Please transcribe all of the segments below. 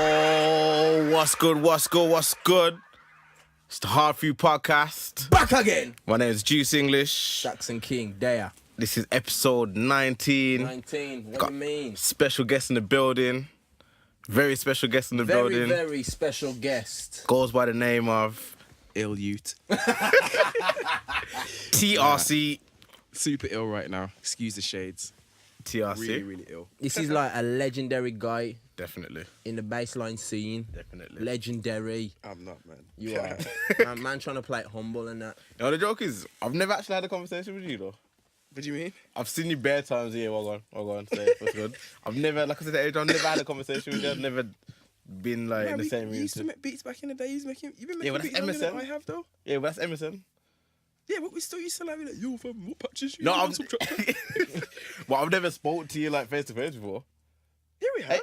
Yo, what's good? It's the Hardfood podcast. Back again. My name is Juice English. Jackson King, there. This is episode 19. 19, what Got do you mean? Special guest in the building. Very special guest in the building. Very special guest. Goes by the name of Ill Ute. TRC. Super ill right now. Excuse the shades. TRC. Really ill. This is like a legendary guy Definitely. in the bassline scene. Definitely. Legendary. I'm not, man. You are. man trying to play it humble and that. You know, the joke is, I've never actually had a conversation with you, though. What do you mean? I've seen you bare times here. Well gone. Say what's good. I've never, like I said, I've never had a conversation with you. I've never been like in the same room. You used to make beats back in the day. You've been making but that's beats longer than Emerson. I have, though. Yeah, but that's Emerson. Yeah, but we still used to like, yo, fam, what patches you? No, got? well, I've never spoke to you like face to face before. Yeah, we have. Hey,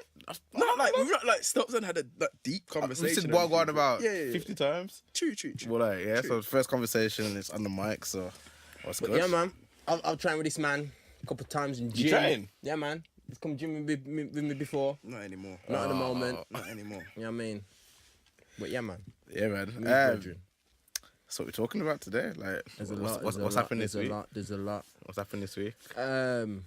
No, like we've not like stopped and had a like, deep We've conversation. said Wagwan about Yeah. 50 times. True. Well, like, yeah, True. so first conversation is on the mic, so what's But good? yeah, man. I've trained with this man a couple of times in gym. You train? Yeah, man. He's come gym with me before. Not anymore. Not at the moment. Not anymore. You know what I mean? But yeah, man. Yeah, man. Me brethren. That's what we're talking about today. Like, There's a lot. what's happened this week? There's a lot. What's happened this week? Wakanda.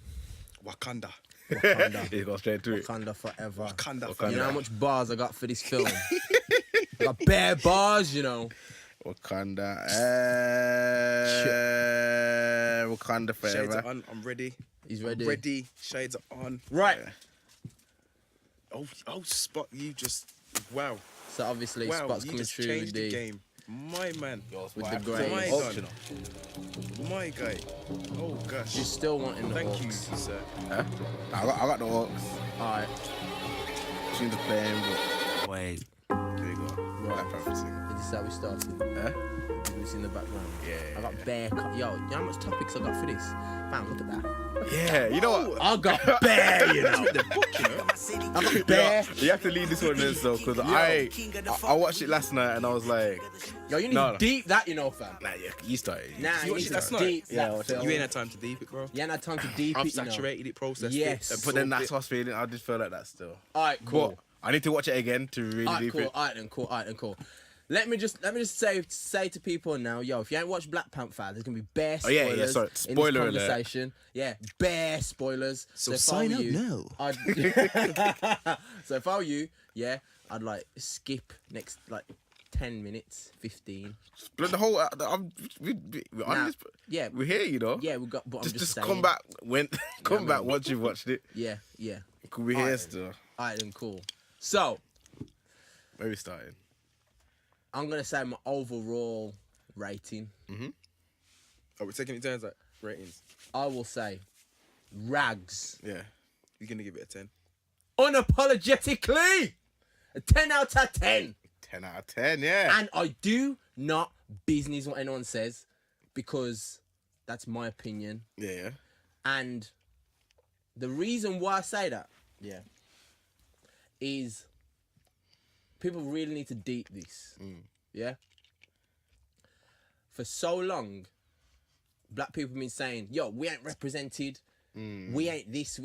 Wakanda. You go straight to it. Wakanda Forever. Wakanda. You know how much bars I got for this film? I got bare bars, you know. Wakanda. Wakanda Shades Forever. are on. I'm ready. He's ready. I'm ready. Shades are on. Right. Oh, Spot, you just wow. So obviously, Wow, Spot's you coming just through changed with the the game. My man. with the My grades. God. My guy. Oh gosh. You're still wanting the Thank you, hooks. sir. Huh? I got the hooks. Alright. Tune's playing, but wait. There you go. Black Panther sing. Is this how we started? Huh? Is this in the background? Yeah. I got bare. Yo, you know how much topics I got for this? Fam, look at that. Yeah, you know what? I got bare, you know. The book, you know. I got bare. You have to leave this one in though, because I watched it last night and I was like, Yo, you need No. to deep that, you know, fam. nah, yeah, you started. Nah, You you watched need it to last night? deep Yeah, I that watched it. film. You ain't had time to deep it, bro. You ain't had time to deep I've it, you know. saturated it, processed Yes. it. But then absorbed that's it. what I was feeling. I just feel like that still. Alright, cool. But I need to watch it again to really Alright, deep cool. it. Alright, Let me just say to people now, yo, if you ain't watched Black Panther, there's gonna be bare Oh, spoilers yeah, sorry. in Spoiler this alert. conversation. Yeah, bare spoilers. So if I sign were up you, now. So if I were you, yeah, I'd like skip next like 10 minutes, 15. But the whole, we're on Nah, this. yeah. We're here, you know. Yeah, we got. But I'm just Just saying. come back when, come back man. once you've watched it. Yeah. Could we here Alright. still? Alright, then cool. So Where we starting? I'm gonna say my overall rating. Are we taking it turns like ratings? I will say, rags. Yeah. You're gonna give it a 10. Unapologetically, a 10 out of 10. 10 out of 10, yeah. And I do not business what anyone says, because that's my opinion. Yeah. And the reason why I say that, yeah, is people really need to deep this. Yeah. For so long, black people have been saying, yo, we ain't represented. We ain't this,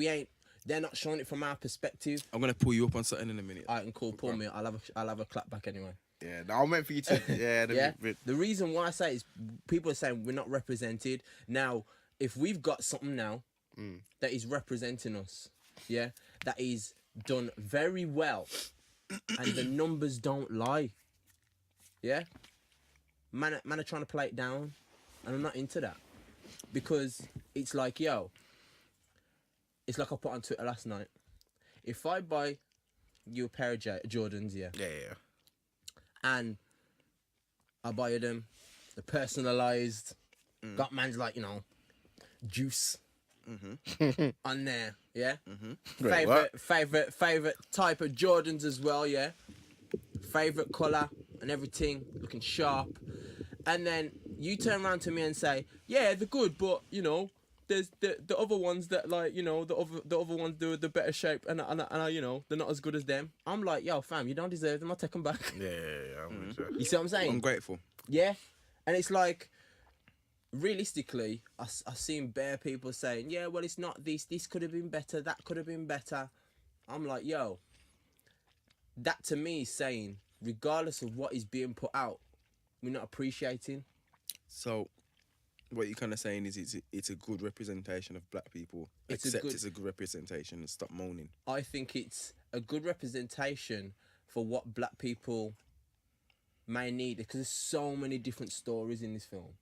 they're not showing it from our perspective. I'm gonna pull you up on something in a minute. Alright, cool, pull me. I'll have a clap back anyway. Yeah. I meant for you to, yeah. Yeah. The reason why I say is people are saying we're not represented. Now, if we've got something now that is representing us, yeah, that is done very well, and the numbers don't lie, yeah, man are trying to play it down, and I'm not into that, because it's like, yo, it's like I put on Twitter last night. If I buy you a pair of Jordans, yeah, Yeah. and I buy them, they're personalised, got man's like, you know, Juice on there, yeah. Wait, what? Favorite type of Jordans as well, yeah. Favorite colour and everything, looking sharp. And then you turn around to me and say, yeah, they're good, but you know, there's the other ones that, like, you know, the other ones do the better shape, and I, you know, they're not as good as them. I'm like, yo, fam, you don't deserve them. I'll take them back. Yeah. I'm with you. You see what I'm saying? I'm grateful. Yeah, and it's like, realistically, I've seen bare people saying, yeah, well, it's not this could have been better, that could have been better. I'm like, yo, that to me is saying, regardless of what is being put out, we're not appreciating. So, what you're kind of saying is it's a good representation of black people. It's a good representation and stop moaning. I think it's a good representation for what black people may need, because there's so many different stories in this film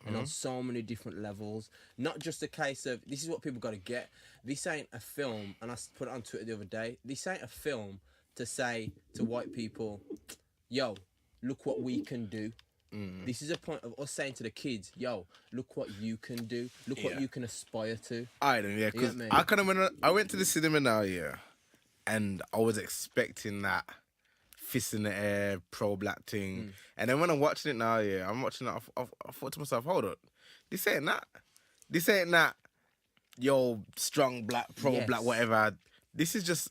and on so many different levels. Not just a case of, this is what people got to get. This ain't a film, and I put it on Twitter the other day, this ain't a film to say to white people, yo, look what we can do. This is a point of us saying to the kids, yo, look what you can do. Look what you can aspire to. I don't, yeah, because I kind of I went to the cinema now, and I was expecting that fist in the air, pro-black thing. And then when I'm watching it now, I'm watching it, I thought to myself, hold up, this ain't that. This ain't that, yo, strong black, pro-black, whatever. This is just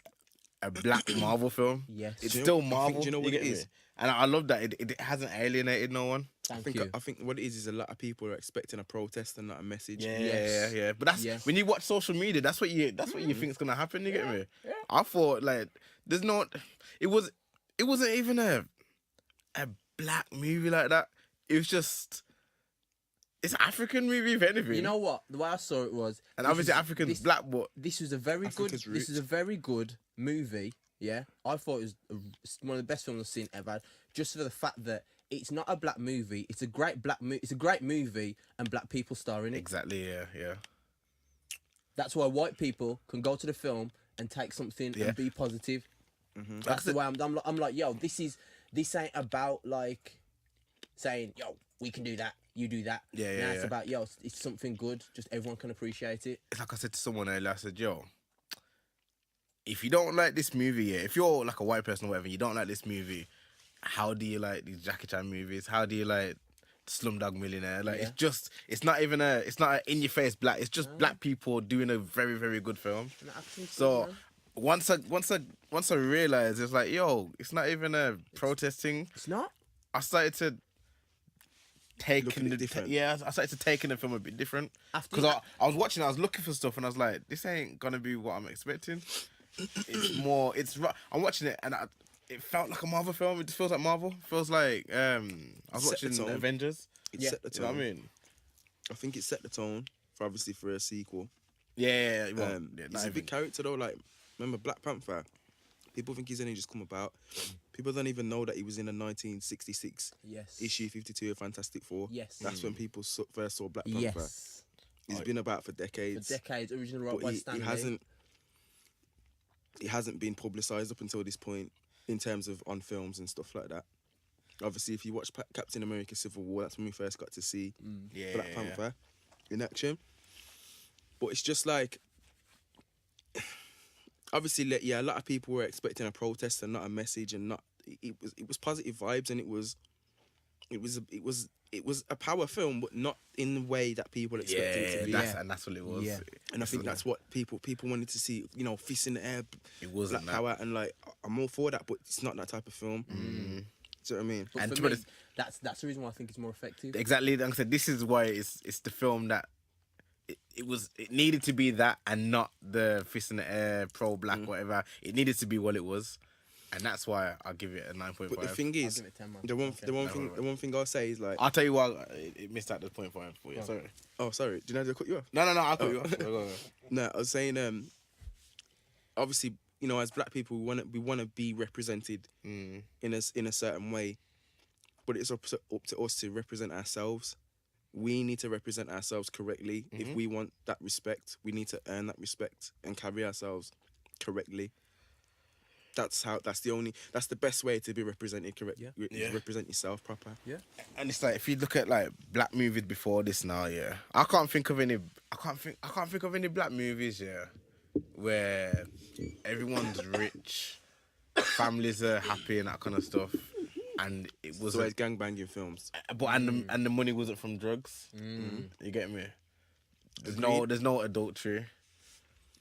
a black Marvel film. Yes. It's still Marvel. Do you know what it is? And I love that it hasn't alienated no one. I think what it is a lot of people are expecting a protest and not a message. Yeah. But that's when you watch social media, that's what you think is gonna happen. You get me? Yeah. I thought like there's not. It wasn't even a black movie like that. It was just. It's an African movie, if anything. You know what? The way I saw it was, and obviously African's black, but this was a very good. This is a very good movie. Yeah, I thought it was one of the best films I've seen ever. Just for the fact that it's not a black movie, it's a great It's a great movie, and black people star in it. Exactly. Yeah. That's why white people can go to the film and take something and be positive. That's the way I'm like, yo, this ain't about like saying, yo, we can do that, you do that. Yeah. It's about, yo, it's something good. Just everyone can appreciate it. It's like I said to someone earlier. I said, yo, if you don't like this movie, if you're like a white person or whatever, you don't like this movie, how do you like these Jackie Chan movies? How do you like Slumdog Millionaire? Like it's not an in-your-face black. It's just black people doing a very, very good film. So once I realized, it's like, yo, it's not even a protesting. It's not. I started to taking the film a bit different, because I was watching, I was looking for stuff, and I was like, this ain't gonna be what I'm expecting. It's more. I'm watching it, and it felt like a Marvel film. It just feels like Marvel. It feels like I was watching Avengers. It set the tone. You know what I mean? I think it set the tone for a sequel. Yeah. He's a big character though. Like, remember Black Panther? People think he's only just come about. People don't even know that he was in a 1966 issue 52 of Fantastic Four. Yes. That's when people first saw Black Panther. Yes. He's been about for decades. Original right by Stanley. He hasn't been publicised up until this point in terms of on films and stuff like that. Obviously, if you watch Captain America Civil War, that's when we first got to see Black Panther in action. But it's just like, obviously, a lot of people were expecting a protest and not a message, and not it was positive vibes, and it was a power film, but not in the way that people expected it to be. And that's what it was. Yeah. And I think that's what people wanted to see. You know, fist in the air, it wasn't black power, and like, I'm all for that, but it's not that type of film. Do you know what I mean? But and for me, that's the reason why I think it's more effective. Exactly. Like I said, this is why it's the film that it needed to be that, and not the fist in the air, pro black, whatever. It needed to be what it was. And that's why I'll give it a 9.5. But the thing is, the one thing I'll say is like, I'll tell you why it missed out the 0.5 for you. Sorry. Oh, sorry. Did I cut you off? No. I'll cut you off. Go. No, I was saying, obviously, you know, as black people, we want to be represented in a certain way, but it's up to us to represent ourselves. We need to represent ourselves correctly. If we want that respect, we need to earn that respect and carry ourselves correctly. That's the best way to be represented correct. Yeah. Represent yourself proper. Yeah. And it's like, if you look at like black movies before this now, I can't think of any black movies, where everyone's rich, families are happy and that kind of stuff. And it was it's gangbanging films. But and the money wasn't from drugs. You get me? There's no adultery.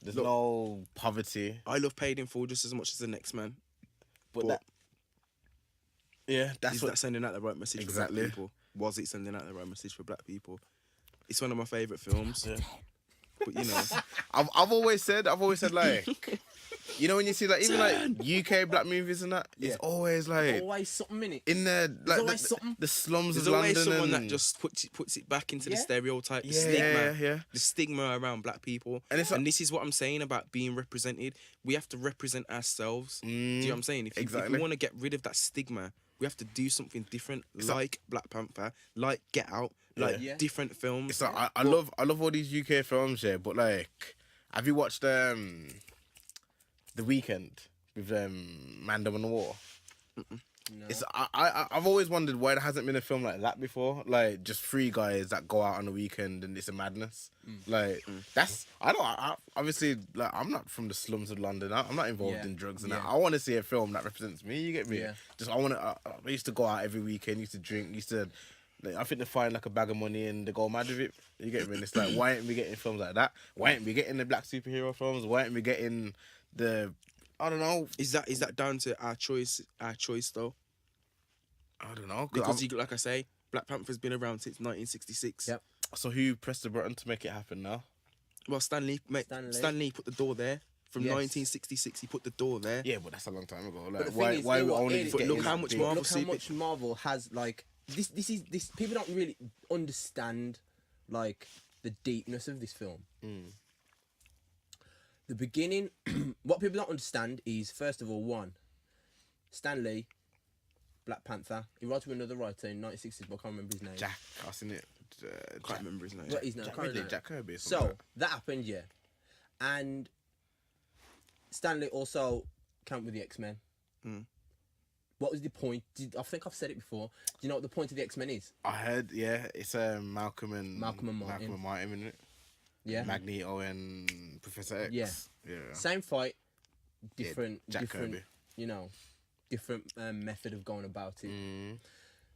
There's no poverty. I love Paid in Full just as much as the next man. But that's that sending out the right message for black people? Was it sending out the right message for black people? It's one of my favourite films. Yeah. But you know, I've always said like, You know when you see like even like UK black movies and that, Yeah. it's always like Always something in it. in the like always something. the slums There's of always London someone and that just puts it back into the Yeah. stereotype, the yeah, stigma, yeah. the stigma around black people. And it's like- this is what I'm saying about being represented. We have to represent ourselves. Do you know what I'm saying? If exactly. you want to get rid of that stigma, we have to do something different, like Black Panther, like Get Out, like Yeah. different films. It's like I love all these UK films, yeah, but like, have you watched The Weekend with Mandem on the War? No. It's I've always wondered why there hasn't been a film like that before. Like just three guys that go out on the weekend and it's a madness. Like that's I obviously like I'm not from the slums of London. I'm not involved Yeah. in drugs and Yeah. that. I want to see a film that represents me. You get me? Yeah. Just I want to. I used to go out every weekend. Used to drink. Used to. Like, I think they find like a bag of money and they go mad with it. You get me? And it's like, why aren't we getting films like that? Why aren't we getting the black superhero films? Why aren't we getting the, I don't know. Is that down to our choice though? I don't know. Because like I say, Black Panther's been around since 1966. Yep. So who pressed the button to make it happen now? Well, Stan Lee put the door there. From Yes. 1966, he put the door there. Yeah, but that's a long time ago. But Like, the thing why is, we you know what, only it- just But getting look how this much big- Marvel Look how super- much Marvel has like this people don't really understand like the deepness of this film. The beginning, what people don't understand is first of all, one, Stan Lee, Black Panther. He wrote with another writer in 1960s, but I can't remember his name. Jack, I seen it. Can't remember his name. What his name? I Jack, can't Ridley, remember. Jack Kirby. Or something So like that happened, yeah, and Stanley also came with the X-Men. What was the point? I think I've said it before. Do you know what the point of the X-Men is? that. I heard, yeah, it's Malcolm and Martin. Martin, innit? Yeah. Magneto and Professor X. Yeah. Yeah. Same fight, different, Jack different. Kirby. You know, different method of going about it. Mm.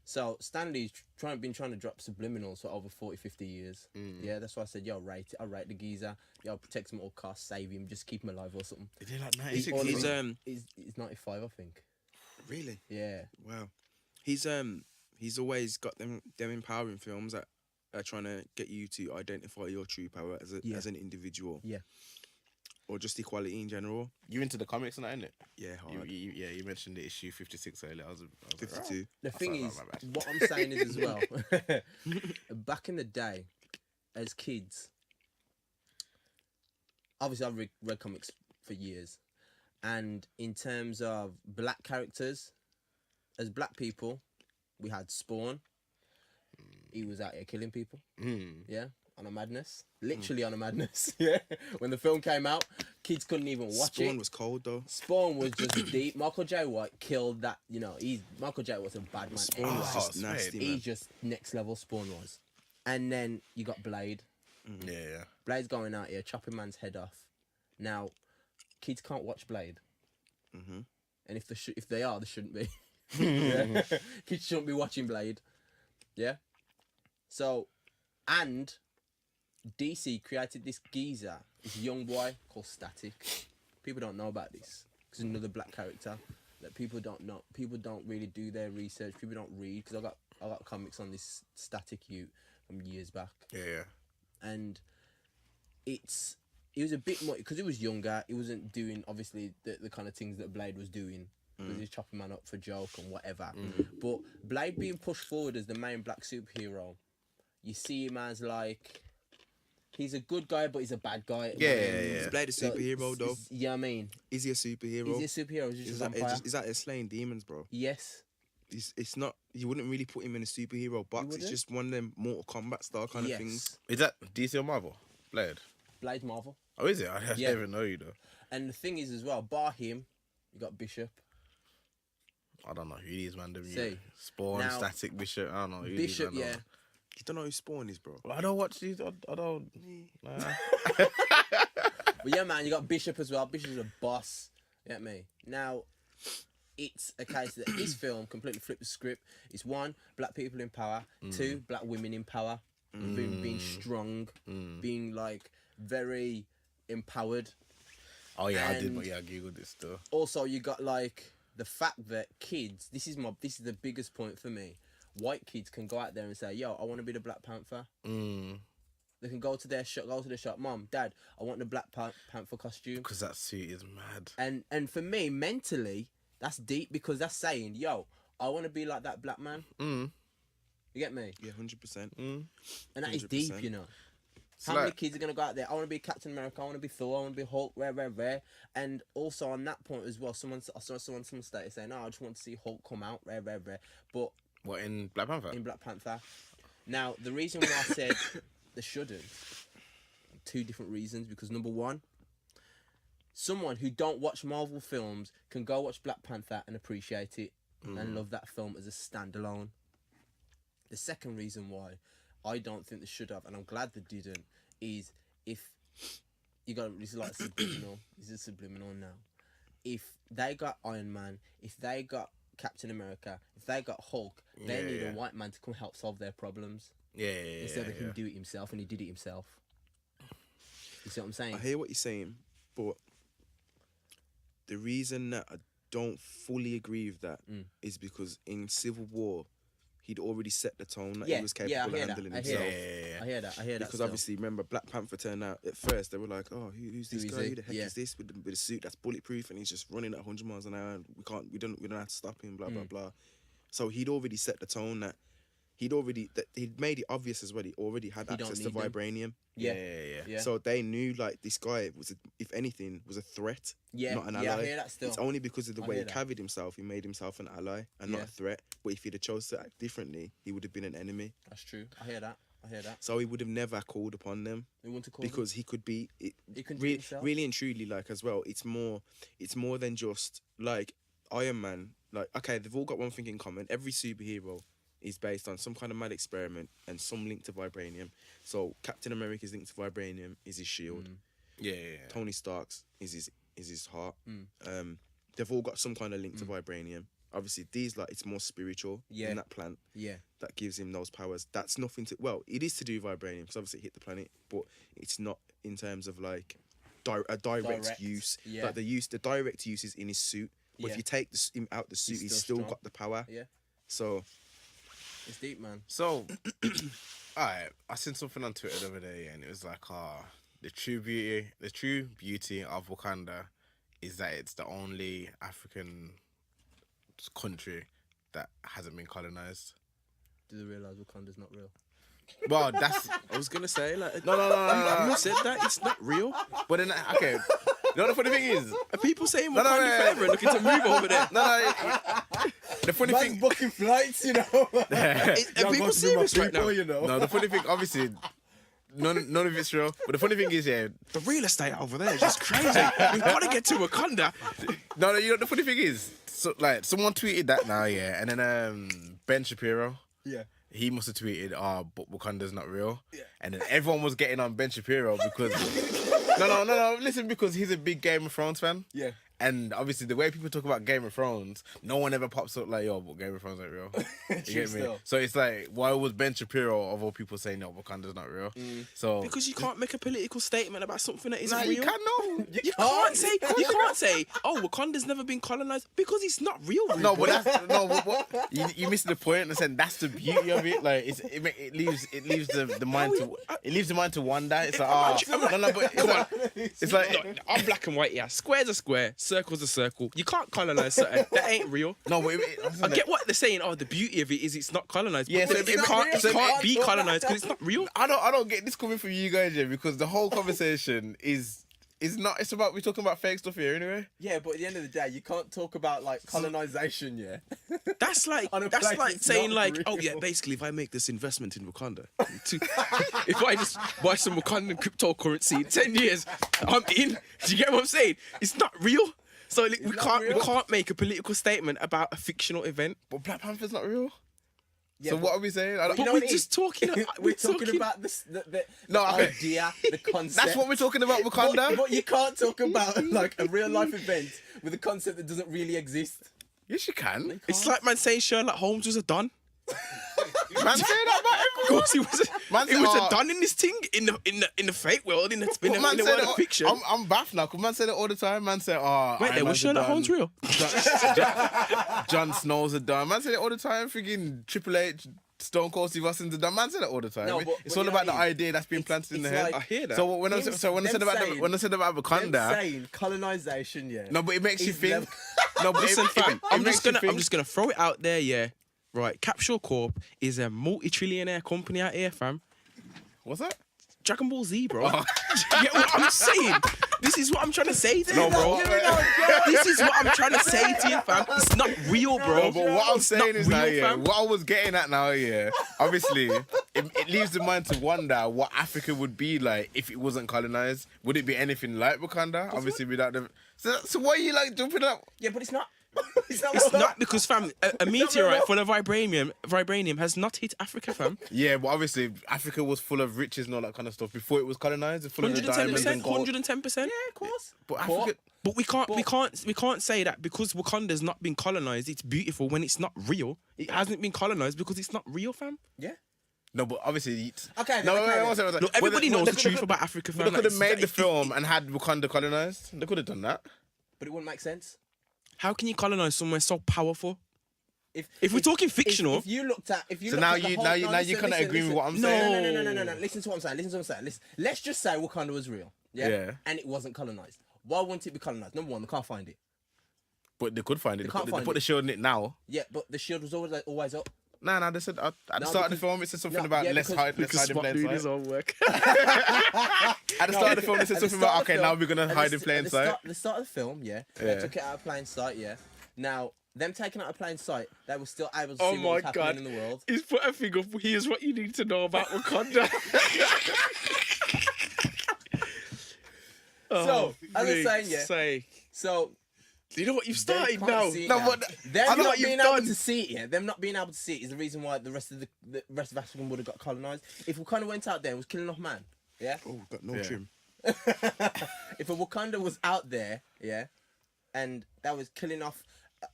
So Stanley's been trying to drop subliminals for over 40, 50 years. Yeah, that's why I said, yo, rate it. I rate the geezer. Yo, protect him at all costs, save him, just keep him alive or something. Is it like He's 96? He's 95, I think. Really? Yeah. Wow. He's always got them empowering films that are trying to get you to identify your true power as an individual. Yeah. Or just equality in general. You into the comics and that, innit? Yeah, hard. You mentioned the issue 56 earlier. I was 52. The thing sorry, is, my bad. what I'm saying is as well, back in the day, as kids, obviously I've read comics for years, and in terms of black characters, as black people, we had Spawn. He was out here killing people. Yeah, on a madness. Literally on a madness. Yeah. When the film came out, kids couldn't even watch it. Spawn was cold though. Spawn was just deep. Michael J. White killed that. You know, Michael J. was a bad man. Spawn was just Spawn. nasty, He man. just next level Spawn was. And then you got Blade. Yeah. Blade's going out here chopping man's head off. Now, kids can't watch Blade. And if they are, they shouldn't be. Yeah. Kids shouldn't be watching Blade. Yeah. So, and DC created this geezer, this young boy called Static. People don't know about this. It's another black character that people don't know. People don't really do their research. People don't read because I got comics on this Static youth from years back, Yeah. and it was a bit more because he was younger. He wasn't doing obviously the kind of things that Blade was doing. Because he's chopping man up for joke and whatever. But Blade being pushed forward as the main black superhero, you see him as like he's a good guy, but he's a bad guy. Yeah. Is Blade a superhero though? Yeah, I mean, Is he a superhero? is he a superhero? Is he just a vampire? Is that slaying demons, bro? Yes. It's not. You wouldn't really put him in a superhero box. It's wouldn't? just one of them Mortal Kombat style kind of things. Is that DC or Marvel? Blade. Blade Marvel. Oh, is it? I didn't Yeah. even know you though. And the thing is as well, bar him, you got Bishop. I don't know who these man them. See, Spawn, now- Static, Bishop. I don't know who Bishop, these man yeah. them You don't know who Spawn is, bro. are. I don't watch these. I don't. Nah. But yeah, man, you got Bishop as well. Bishop's a boss. You get me? Now, it's a case that this film completely flipped the script. It's one, black people in power. Two, black women in power. Being strong. Being like very empowered. Oh yeah, I did. And- But yeah, I googled this stuff. Also, you got like the fact that kids. This is the biggest point for me. White kids can go out there and say, "Yo, I want to be the Black Panther." They can go to their shop. Mom, Dad, I want the Black Panther costume. Because that suit is mad. And for me, mentally, that's deep because that's saying, yo, I want to be like that black man. Mm. You get me? Yeah, 100%. And that is deep, 100%. you know. So How many kids are going to go out there? I want to be Captain America. I want to be Thor. I want to be Hulk. Rare. And also on that point as well, I saw someone stated saying, "No, I just want to see Hulk come out. Rare. But what, in Black Panther? in Black Panther. Now, the reason why I said they shouldn't, two different reasons. Because number one, someone who don't watch Marvel films can go watch Black Panther and appreciate it and love that film as a standalone. The second reason why I don't think they should have, and I'm glad they didn't, is if you got this is like subliminal. This is subliminal now. If they got Iron Man, if they got Captain America, if they got Hulk, they need a white man to come help solve their problems. Instead of him do it himself, and he did it himself. You see what I'm saying? I hear what you're saying, but the reason that I don't fully agree with that is because in Civil War, he'd already set the tone that he was capable of handling himself. I hear that. Because still. obviously, remember, Black Panther turned out at first, they were like, oh, who's this Who is guy? he? Who the heck is this with a suit that's bulletproof and he's just running at 100 miles an hour and we don't have to stop him, blah, blah, blah. So he'd already set the tone that he'd made it obvious as well. He already had access to vibranium. Yeah. So they knew like this guy was, if anything, was a threat, not an ally. Yeah, I hear that still. It's only because of the way he hear that. carried himself, he made himself an ally and not a threat. But if he'd have chose to act differently, he would have been an enemy. That's true. I hear that. So he would have never called upon them They want to call because he could be He couldn't do it himself? really and truly like as well. It's more than just like Iron Man. Like, okay, they've all got one thing in common. Every superhero is based on some kind of mad experiment and some link to vibranium. So Captain America's link to vibranium is his shield. Tony Stark's is his heart. They've all got some kind of link to vibranium. Obviously, these like it's more spiritual in that plant. That gives him those powers. That's nothing to. Well, it is to do with vibranium because obviously it hit the planet, but it's not in terms of like a direct use. Like the direct use is in his suit. But if you take him out the suit, he's still got the power. So it's deep, man. So, alright, I seen something on Twitter the other day, and it was like, the true beauty of Wakanda is that it's the only African country that hasn't been colonized. Do they realise Wakanda's not real? Well, that's. I was gonna say like No. You said that it's not real. But then, okay. You know the funny thing is, Are people saying Wakanda Forever and looking to move over there? the funny Man's thing. booking flights, you know. Are people serious right now? You know. No, the funny thing, obviously, none of it's real. But the funny thing is, The real estate over there is just crazy. We've got to get to Wakanda. No, you know the funny thing is, so like someone tweeted that now, and then Ben Shapiro. He must have tweeted, but Wakanda's not real. And then everyone was getting on Ben Shapiro because... No. Listen, because he's a big Game of Thrones fan. And obviously, the way people talk about Game of Thrones, no one ever pops up like, yo, but Game of Thrones ain't real. You get me? So it's like, why was Ben Shapiro, of all people, saying, no, Wakanda's not real? So Because you can't make a political statement about something that isn't Nah, real. you can't know. You can't say, oh, Wakanda's never been colonized because it's not real. No, but that's what you missed the point. I said that's the beauty of it. Like it leaves the mind to wonder. It's like but it's like Look, I'm black and white. Yeah, square's a square, circle's a circle. You can't colonize something that ain't real. no, but I get what they're saying. Oh, the beauty of it is it's not colonized. Yeah, but so it it's not can't, real. it can't be colonized because it's not real. I don't get this coming from you guys, because the whole conversation is not. It's about we're talking about fake stuff here anyway. Yeah, but at the end of the day, you can't talk about like colonization. That's like On a place that's saying not like, real. oh yeah, basically if I make this investment in Wakanda, if I just buy some Wakandan cryptocurrency in 10 years, I'm in. Do you get what I'm saying? It's not real. So like, we can't make a political statement about a fictional event. But Black Panther's not real. Yeah, So what are we saying? But know we're what it just is? talking. We're talking about the No, okay. idea, the concept. That's what we're talking about, Wakanda. But you can't talk about like a real life event with a concept that doesn't really exist. Yes, you can. It's like man saying Sherlock Holmes was a don. Man, say that about Of everyone. course, he was. Man He said, was "Oh." a don in this thing in the fake world in the Man world said of fiction. I'm baffed now, because man said it all the time. Man said, Wait, there was Sherlock Holmes real? Jon Snow's a done. Man said it all the time. Freaking Triple H Stone Cold Steve Austin, the man said that all the time. No, but It's you all know about what the I mean? idea that's been planted in the it's head. like I hear that. So when I Them- said when I said them about saying- when I said about Them Wakanda, saying colonization, yeah. no, but it makes you is think. level- No, but Listen, fam, it I'm makes just you gonna think. throw it out there, yeah. Right, Capsule Corp is a multi-trillionaire company out here, fam. What's that? Dragon Ball Z, bro. You get what I'm saying? This is what I'm trying to say to you, No, bro. but- This is what I'm trying to say to you, fam. It's not real, bro. No, but what I'm It's not saying is real, now, yeah, fam. what I was getting at now, yeah, obviously, it leaves the mind to wonder what Africa would be like if it wasn't colonized. Would it be anything like Wakanda? Obviously, without the. So why are you like jumping up? Yeah, but it's not. It's It's not because, fam, a meteorite full of vibranium has not hit Africa, fam. Yeah, but obviously, Africa was full of riches and all that kind of stuff before it was colonized. It's full of the diamonds 110%, and gold. 110%. Yeah, of course. But Africa. But we can't say that because Wakanda's not been colonized, it's beautiful when it's not real. It hasn't been colonized because it's not real, fam. Yeah. No, but obviously. Okay, No, then, okay, one then. second. Look, everybody knows the They truth could- about Africa, They fam. could have Like, made the it's- film and had Wakanda colonized. They could have done that. But it wouldn't make sense. How can you colonize somewhere so powerful? If we're talking fictional- if you looked at, So now you kind of agree with what I'm saying. No. Listen to what I'm saying. Listen. Let's just say Wakanda was real. Yeah. Yeah. And it wasn't colonized. Why wouldn't it be colonized? Number one, they can't find it. But they could find it. They They, can't put, find they put the it. shield in it now. Yeah, but the shield was always up. Nah, they said at the No, start of the because- film, it said something no, about yeah, let's hide in plain sight. homework. At the start of the film, it said At the something start about of the okay, film- now we're gonna at hide the in st- plain at the sight. start- The start of the film, yeah. Yeah. They took it out of plain sight, yeah. Now, them taking it out of plain sight, they were still able to Oh see my what was happening God. in the world. He's put a thing up. Here's what you need to know about Wakanda. So, as I was saying, yeah. Say, So, you know what you've they started can't now. see it No, now. but them I know not what you've being able done. to see it, yeah. Them not being able to see it is the reason why the rest of Africa would have got colonized. If Wakanda went out there and was killing off man, yeah. Oh, got no Yeah. trim. If a Wakanda was out there, yeah, and that was killing off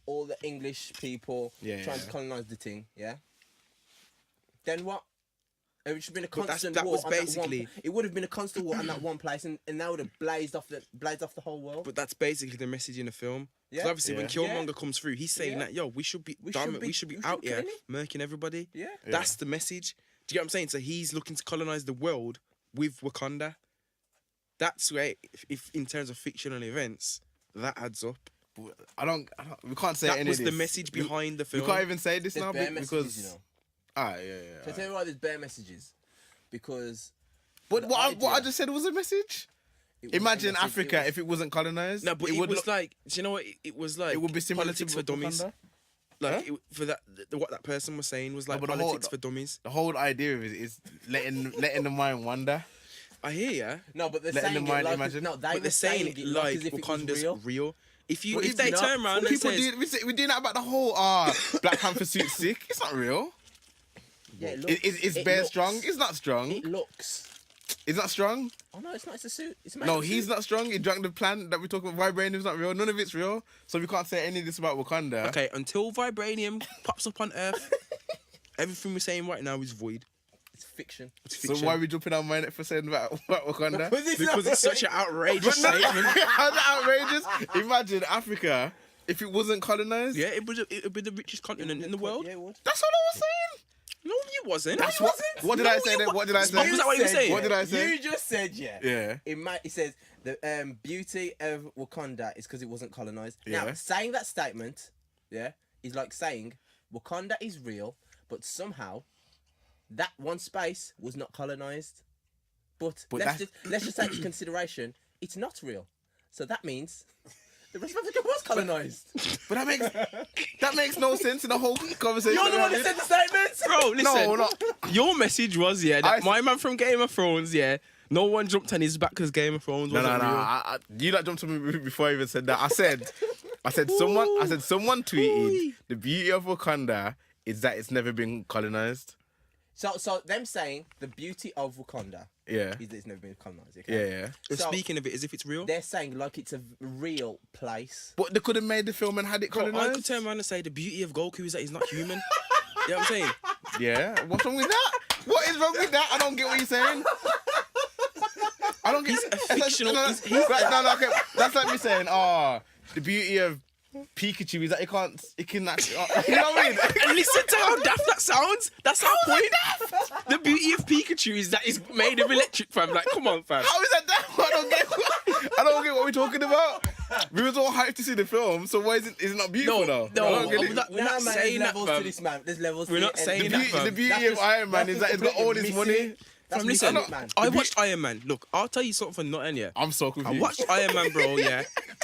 all the English people Yeah, trying yeah. to colonize the thing, yeah. Then what? It would have been a But constant that war. was on that basically- one, it would have been a constant war on that one place, and that would have blazed off the whole world. But that's basically the message in the film. Because Yeah. obviously when Yeah. Killmonger comes through, he's saying Yeah. that, yo, we should be We should dominant, be- we should be we should out be here killing murking everybody. Yeah. That's the message. Do you get what I'm saying? So he's looking to colonize the world with Wakanda. That's where, if in terms of fictional events, that adds up. I don't. We can't say That any was of the this. message We- behind the We film. can't even say this There's now bare because. messages, you know. Yeah. So tell me why there's bare messages, because But the what I idea- just said was a message. it was a Imagine message, Africa if it wasn't colonized. No, but it would was look- like, do you know what? It was like it would be similar politics to for dummies. Wakanda. Like for that, what that person was saying was like but the politics whole- for dummies. The whole idea of it is letting the mind wander. I hear ya, No, but they're Letting saying the mind it like imagine. no, they but were they're saying it like as if it was Wakanda's real. If you But if it's they not. turn around and People says, we doing that about the whole Black Panther suit sick. It's not real. Yeah, it looks, It's it bare looks- strong. It's not strong. It looks. It's not strong. Oh no, it's not. It's a suit. It's made No, of a he's suit. not strong. He drank the plant that we talk about. Vibranium's not real. None of it's real. So we can't say any of this about Wakanda. okay, until vibranium pops up on Earth, everything we're saying right now is void. It's fiction. It's So fiction. why are we jumping on my neck for saying about Wakanda? Because it's such an outrageous statement. How's that outrageous? Imagine Africa if it wasn't colonized. Yeah, it would be the richest continent in the world. Yeah, it would. That's all I was saying. No, you wasn't. That's what. What did I say then? What did I say? Was that what you were saying? What did I say? You just said yeah. Yeah. It says the beauty of Wakanda is because it wasn't colonized. Yeah. Now saying that statement, yeah, is like saying Wakanda is real, but somehow that one space was not colonized. But let's just take into consideration it's not real. So that means the rest of Africa was colonized. But that makes no sense in the whole conversation. You're the one we're that having. said the statement. Bro, listen. No, no. Your message was that I- my man from Game of Thrones, no one jumped on his back because Game of Thrones No, wasn't no, no. real. You like jumped on me before I even said that. I said someone tweeted the beauty of Wakanda is that it's never been colonized. So them saying the beauty of Wakanda Yeah. is that it's never been colonized. Okay? Yeah. But So- speaking of it as if it's real, They're saying like it's a real place. But they could have made the film and had it bro, I colonized. could turn around and say the beauty of Goku is that he's not human. You know what I'm saying? Yeah. What's wrong with that? What is wrong with that? I don't get what you're saying. I don't get. He's a fictional- No, he's- no, okay. That's like me saying, the beauty of Pikachu is that it can actually, you know what I mean? And listen to how daft that sounds. That's our point. The beauty of Pikachu is that it's made of electric, fam. Like, come on, fam. How is that daft? I don't get what we're talking about. We was all hyped to see the film, so why is it not beautiful now? No, I don't get it. we're not saying that, levels fam. to this, man. There's levels. We're to not it, and saying The that, beauty, fam. the beauty That's of just- Iron Man that's is that it's got completely all this missing money. it. That's Fam, listen, missing it, man. I watched Iron Man. Look, I'll tell you something for nothing, yeah. I'm so I confused. watched Iron Man, bro, yeah.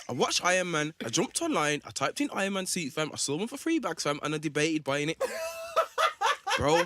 I watched Iron Man. I jumped online. I typed in Iron Man suit, fam. I saw one for $3, fam, and I debated buying it. Bro,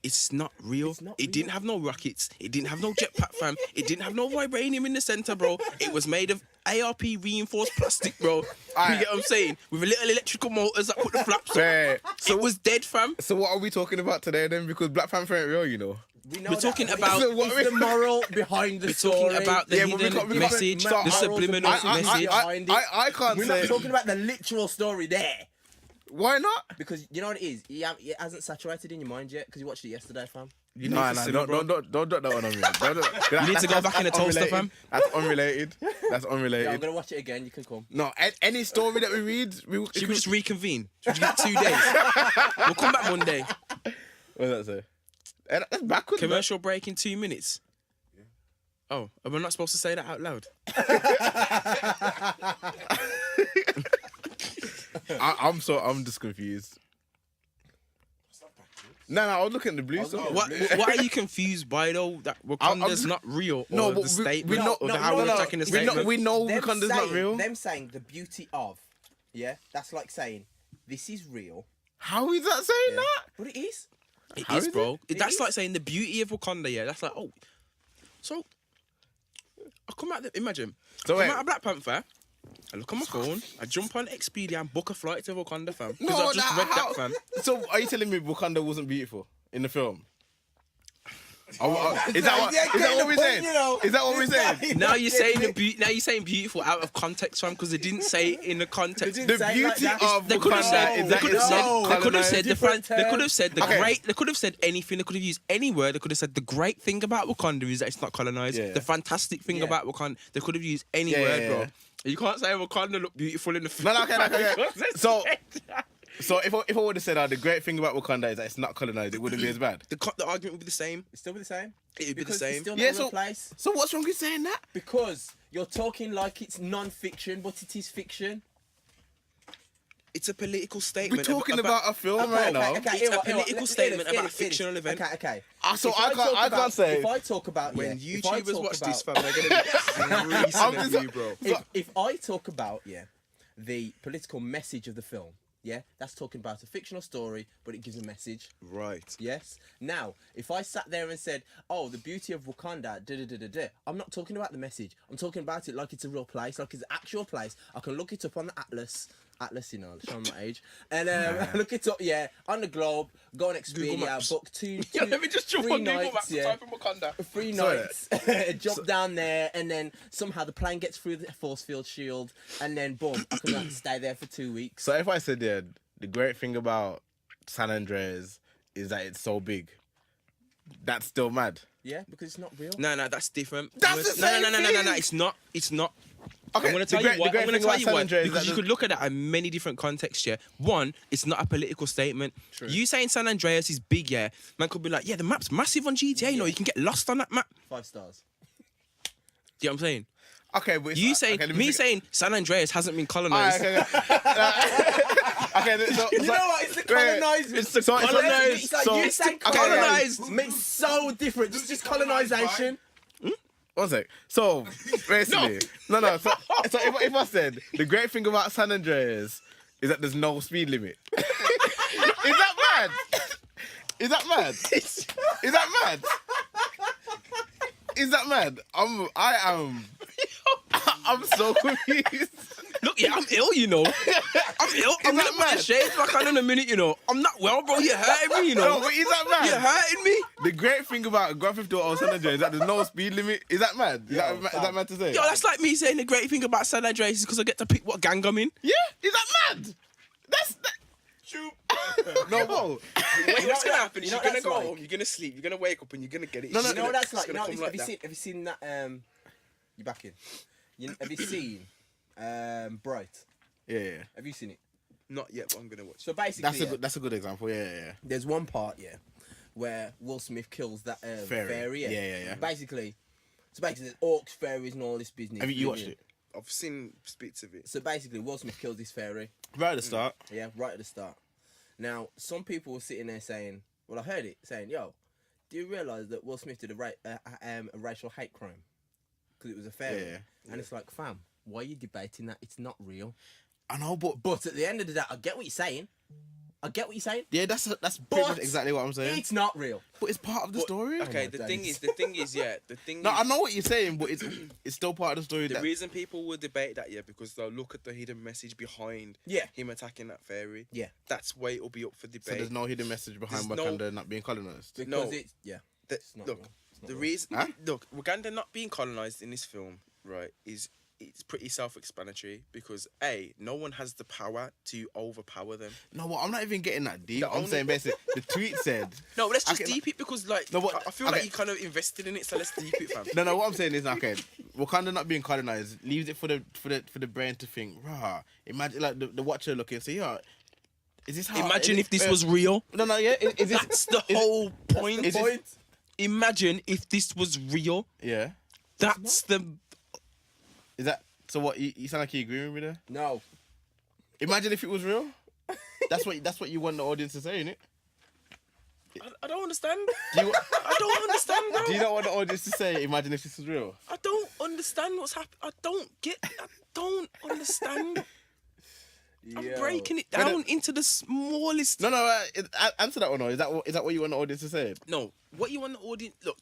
it's not real. It's not It didn't have no rockets. It didn't have no jetpack, fam. It didn't have no vibranium in the center, bro. It was made of ARP reinforced plastic, bro. You get what I'm saying? With a little electrical motors that put the flaps on. Right. So it was dead, fam. So what are we talking about today then? Because Black Panther ain't real, you know. We know We're that, talking but about- it's the moral behind the We're story. talking about the Yeah, but we hidden can't- we can't- message, so- the morals subliminal and message. behind it. I can't We're say. not talking about the literal story there. Why not? Because you know what it is? It hasn't saturated in your mind yet because you watched it yesterday, fam. You Nah, need to nah, sit, don't bro. drop that one on me. You need to go back in the toaster, fam. That's unrelated. That's Yeah, I'm unrelated. gonna watch it again. You can come. No, any story that we read, Should we just reconvene? Should we get 2 days? We'll come back Monday. What does that say? That's backwards. man. Commercial break in 2 minutes. Oh, am I not supposed to say that out loud? I'm just confused. No, I was looking at the blue stuff. What are you confused by though? That Wakanda's not real, or No, the but we statement, know, or the how we're attacking the statement? we know Them Wakanda's not saying- real. Them saying the beauty of, yeah, that's like saying this is real, How is that saying yeah. that? But it is. It How is, is bro. It That's is. like saying the beauty of Wakanda. Yeah, that's like, oh, so I come out. Imagine, So come wait. out of Black Panther. I look on my phone. I jump on Expedia and book a flight to Wakanda, fam. Because No, I've just read how- that, fam. So are you telling me Wakanda wasn't beautiful in the film? Is that what we're saying? Is that what we're saying? Now you're saying now you're saying beautiful out of context, fam, because they didn't say it in the context. They The didn't say it beauty like that. of They could have Wakanda said. is They that could have it's said. not They could have said the. Different They could have said the Okay. great. They could have said anything. They could have used any word. They could have said the great thing about Wakanda is that it's not colonized. Yeah. The fantastic thing Yeah. about Wakanda. They could have used any Yeah, word, yeah, bro. yeah. You can't say Wakanda look beautiful in the film. No, okay. So if I would have said the great thing about Wakanda is that it's not colonized, it wouldn't be as bad. The argument would be the same. It's still the same. It would be the Because same. it's still not Yeah, a real so- place. So what's wrong with saying that? Because you're talking like it's non-fiction, but it is fiction. It's a political We're statement. talking about a film right now. It's a political statement about a fictional event. Okay. So If I can't say. If I talk about When if I YouTubers talk watch about, this, fam, they're gonna be I'm freezing just- at you, bro. if I talk about the political message of the film, that's talking about a fictional story, but it gives a message. Right. Yes. Now, if I sat there and said, "Oh, the beauty of Wakanda," I'm not talking about the message. I'm talking about it like it's a real place, like it's an actual place. I can look it up on the Atlas, showing my age, and look it up, on the globe. Go on Google Expedia, Maps. book two. Yeah, let me just jump 3 on Google nights, Maps and type in Wakanda. 3 Sorry. nights, jump down there, and then somehow the plane gets through the force field shield, and then boom, I can stay there for 2 weeks. So if I said the great thing about San Andreas is that it's so big, that's still mad. Yeah, because it's not real. No, that's different. That's the same no. thing. It's not. It's not. Okay, I'm gonna the tell great- you why. the great I'm gonna thing tell about you San why. Andreas is Because that you could look at it in many different contexts. Yeah. One, it's not a political statement. True. You saying San Andreas is big, yeah. Man could be like, yeah, the map's massive on GTA. You know, you can get lost on that map. 5 stars. Do you know what I'm saying? Okay, but it's You not- saying okay, let me think- saying San Andreas hasn't been Alright, colonized. okay. So, You know what? It's the colonised. It's the So- so- colonized. It's like So- you saying okay, colonised. okay. Makes so different. It's just colonisation. One sec. So basically, no. So if I said the great thing about San Andreas is that there's no speed limit, is that mad? Is that mad? Is that mad? Is that mad? I'm so confused. Look, yeah, I'm ill, you know. I'm ill. I'm that gonna put mad? the shades back on in a minute, you know. I'm not well, bro. You're hurting me, you No, know. but is that mad? You're hurting me. The great thing about Grand Theft Auto San Andreas is that there's no speed limit. Is that mad? Is that mad to say? Yo, that's like me saying the great thing about San Andreas is because I get to pick what gang I'm in. Yeah, is that mad? No, bro. What's gonna happen is you know you're gonna that's go like- home, you're gonna sleep, you're gonna wake up, and you're gonna get it. No, It's no, You know what that's it's like? gonna No, come like that. have you seen that? You back in? Have you seen Bright? Yeah. Have you seen it? Not yet, but I'm gonna watch. So basically, That's a good example. Yeah. there's one part, where Will Smith kills that fairy. Yeah. Basically, there's orcs, fairies, and all this business. Have you watched it? I've seen bits of it. So basically, Will Smith kills this fairy. Right at the start. Yeah, right at the start. Now, some people were sitting there saying, well, I heard it saying, yo, do you realise that Will Smith did a racial hate crime? Because it was a fairy. Yeah. And it's like, fam, why are you debating that? It's not real. I know, but But at the end of the day, I get what you're saying. yeah, that's pretty But much exactly what I'm saying. It's not real. But it's part of the story. Okay, my the days. thing is, No, I know what you're saying, but it's still part of the story. the reason people will debate that, because they'll look at the hidden message behind him attacking that fairy. Yeah. That's why it'll be up for So debate. there's no hidden message behind There's Wakanda not being colonized. Because No. it's, it's not Look, real. It's not the real. reason, Huh? look, Uganda not being colonized in this film, right, it's pretty self-explanatory because no one has the power to overpower them. No, well, I'm not even getting that deep. The I'm only- saying basically the tweet said. No, let's just Okay, deep it because like No, but- I feel okay. like you kind of invested in it, so let's deep it, fam. No, what I'm saying is okay. Wakanda not being colonized leaves it for the brain to think. Rah, imagine like the watcher looking and say, yeah, is this how? Imagine if this was real. No, yeah. Is this That's the whole point. is this- Imagine if this was real. Yeah. That's the. Is that so? What you sound like you agree with me there? No. Imagine if it was real. That's what you want the audience to say, innit? I don't understand. Do you, I don't understand, bro. do you not want the audience to say, imagine if this was real? I don't understand what's happening. I don't understand. I'm breaking it down into the smallest. No. Answer that or no? Is that what you want the audience to say? No, what you want the audience. Look,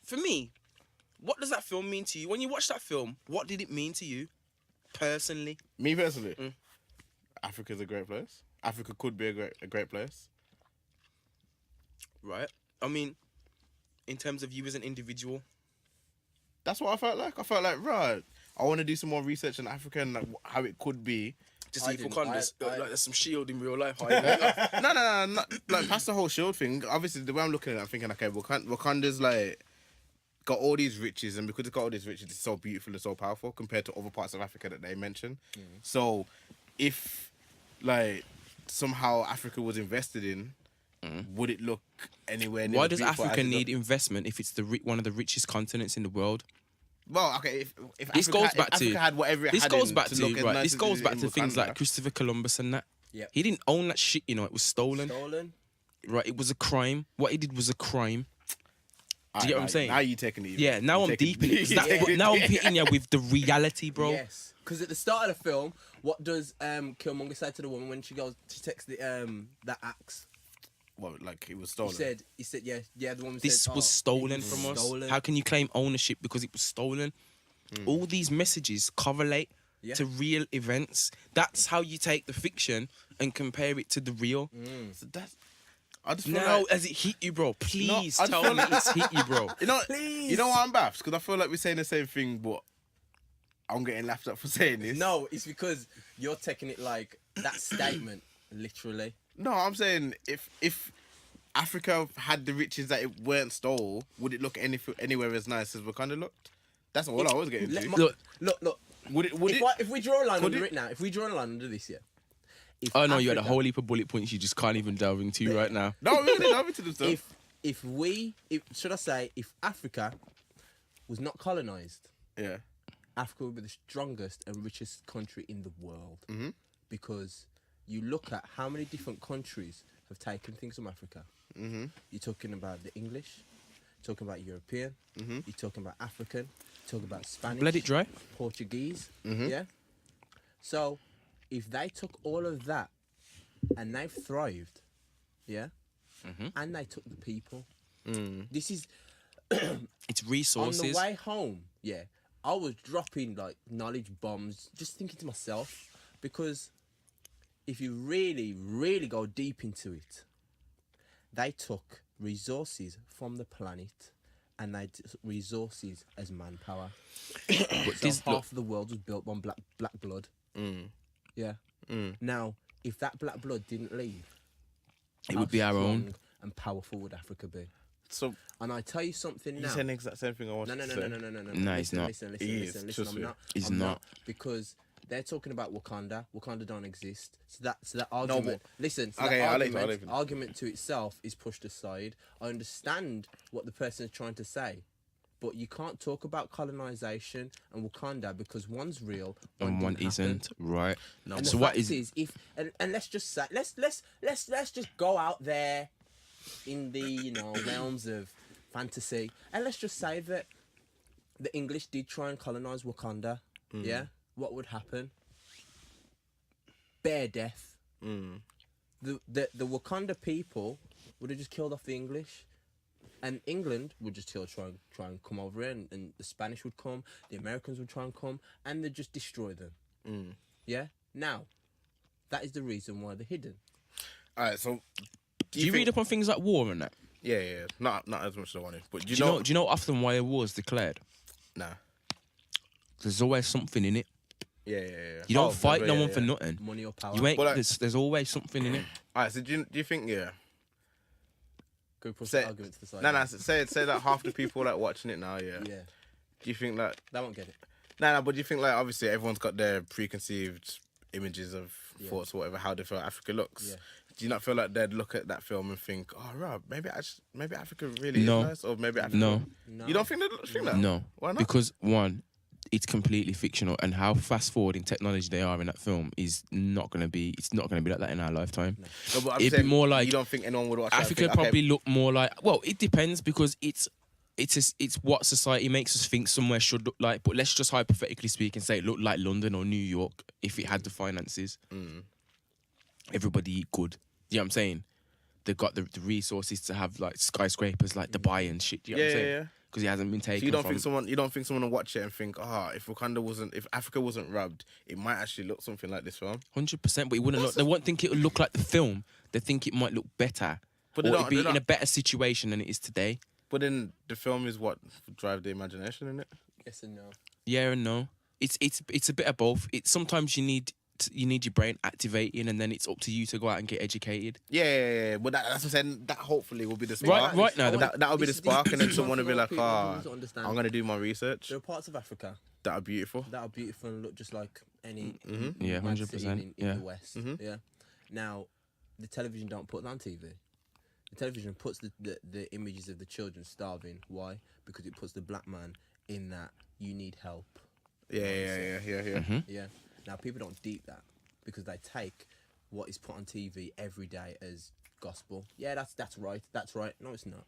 for me, what does that film mean to you? When you watch that film, what did it mean to you, personally? Me personally, Africa's a great place. Africa could be a great place. Right. I mean, in terms of you as an individual. That's what I felt like. I felt like, right, I want to do some more research on Africa and like, how it could be. To see if Wakanda's like there's some shield in real life. No, like past the whole shield thing. Obviously, the way I'm looking at it, I'm thinking, okay, Wakanda's like got all these riches, and because it's got all these riches, it's so beautiful and so powerful compared to other parts of Africa that they mentioned. So, if like somehow Africa was invested in, would it look anywhere near? Why as does beautiful Africa as it need look? investment if it's one of the richest continents in the world? Well, okay, if This Africa, goes back if to Africa had whatever it this had goes in back to to look as right. nice This as goes it is back in to things Wakanda. like Christopher Columbus and that. Yep. He didn't own that shit. You know, it was stolen. Right, it was a crime. What he did was a crime. Do you get what I'm saying? Now you taking it. Yeah, now I'm deep in it. 'cause that's what, now I'm hitting you with the reality, bro. Yes. Because at the start of the film, what does Killmonger say to the woman when she takes the that axe? Well, like it was stolen. He said, yeah. The woman This said, was "Oh, stolen it was from us. stolen." How can you claim ownership because it was stolen? All these messages correlate to real events. That's how you take the fiction and compare it to the real. So that's. I just feel Now, like, has it hit you, bro? Please I just tell feel me like- it's hit you, bro. you know, Please. you know why I'm baffed? Because I feel like we're saying the same thing, but I'm getting laughed at for saying this. No, it's because you're taking it like that statement literally. No, I'm saying if Africa had the riches that it weren't stole, would it look anywhere as nice as Wakanda looked? That's all I was getting to. Look. Would it? If we draw a line Could under it? it now, if we draw a line under this, if Oh no, you had a Africa- whole heap of bullet points you just can't even delve into right now. No, we're gonna dive into this stuff. if Africa was not colonized, Yeah. Africa would be the strongest and richest country in the world. Mm-hmm. Because you look at how many different countries have taken things from Africa. Mm-hmm. You're talking about the English, you're talking about European, Mm-hmm. you're talking about African, you're talking about Spanish, Let it dry. Portuguese. Mhm. Yeah. So if they took all of that and they've thrived, yeah, and they took the people, this is It's on resources. the way home. Yeah, I was dropping like knowledge bombs, just thinking to myself, because if you really, really go deep into it, they took resources from the planet and they took resources as manpower. But So this, half look, of the world was built on black blood. Yeah. Now, if that black blood didn't leave, it how would be our own. strong and powerful would Africa be? So And I tell you something you're now. saying the exact same thing I wanted No. to say. No, he's listen, not. Listen. He is, Listen. trust I'm me. not. He's I'm not. because They're talking about Wakanda. Wakanda don't exist. So that argument. Listen. So Okay, that I'll leave it, I'll argument, leave it. argument to itself is pushed aside. I understand what the person is trying to say, but you can't talk about colonization and Wakanda because one's real And one didn't happen. isn't, right? And the So what fact is if and let's just say let's just go out there in the realms of fantasy and let's just say that the English did try and colonize Wakanda. Yeah, what would happen? Bare death. The Wakanda people would have just killed off the English. And England would just try and come over here, and the Spanish would come, the Americans would try and come, and they'd just destroy them. Yeah? Now, that is the reason why they're hidden. All right, so do you read up on things like war and that? Yeah. Not as much as I wanted, but Do you know often why a war is declared? Nah. There's always something in it. Yeah. You don't fight no one for nothing. Money or power. You ain't. But, like, there's always something in it. All right, so do you think Go push say- the argument to the side. No, say that half the people like watching it now, yeah. Yeah, Do you think like they won't get it. no, but do you think like obviously everyone's got their preconceived images of thoughts or whatever how they feel Africa looks. Yeah. Do you not feel like they'd look at that film and think, oh, Rob, maybe Africa really No. is nice, or maybe Africa? No. You don't think they'd think that? No. Why not? Because one, it's completely fictional, and how fast forward in technology they are in that film is not going to be. It's not going to be like that in our lifetime. No, but I'm It'd be saying, more like you don't think anyone would watch that and Africa think, okay, probably look more like. Well, it depends because it's what society makes us think somewhere should look like. But let's just hypothetically speak and say it looked like London or New York if it had the finances. Everybody eat good. You know what I'm saying? They've got the resources to have like skyscrapers like Dubai and shit. Do you know what I'm saying? Yeah. Because it hasn't been taken. So you don't from... think someone will watch it and think, if Africa wasn't rubbed, it might actually look something like this film. 100%, but it wouldn't look. They won't think it would look like the film. They think it might look better, But or they it'd be don't- in a better situation than it is today. But then the film is what drive the imagination in it. Yes and no. Yeah and no. It's a bit of both. It's sometimes you need your brain activating, and then it's up to you to go out and get educated. Yeah. But that's what I'm saying. That hopefully will be the spark. Right now, That'll be the spark, and then someone will be like, people "Ah, need to understand. I'm gonna do my research." There are parts of Africa That are beautiful. that are beautiful and look just like any Yeah, mad city 100%, in yeah. the West. Yeah. Now, the television don't put that on TV. The television puts the images of the children starving. Why? Because it puts the black man in that you need help. Yeah. Yeah. Now people don't deep that because they take what is put on TV every day as gospel. Yeah, that's right. That's right. No, it's not.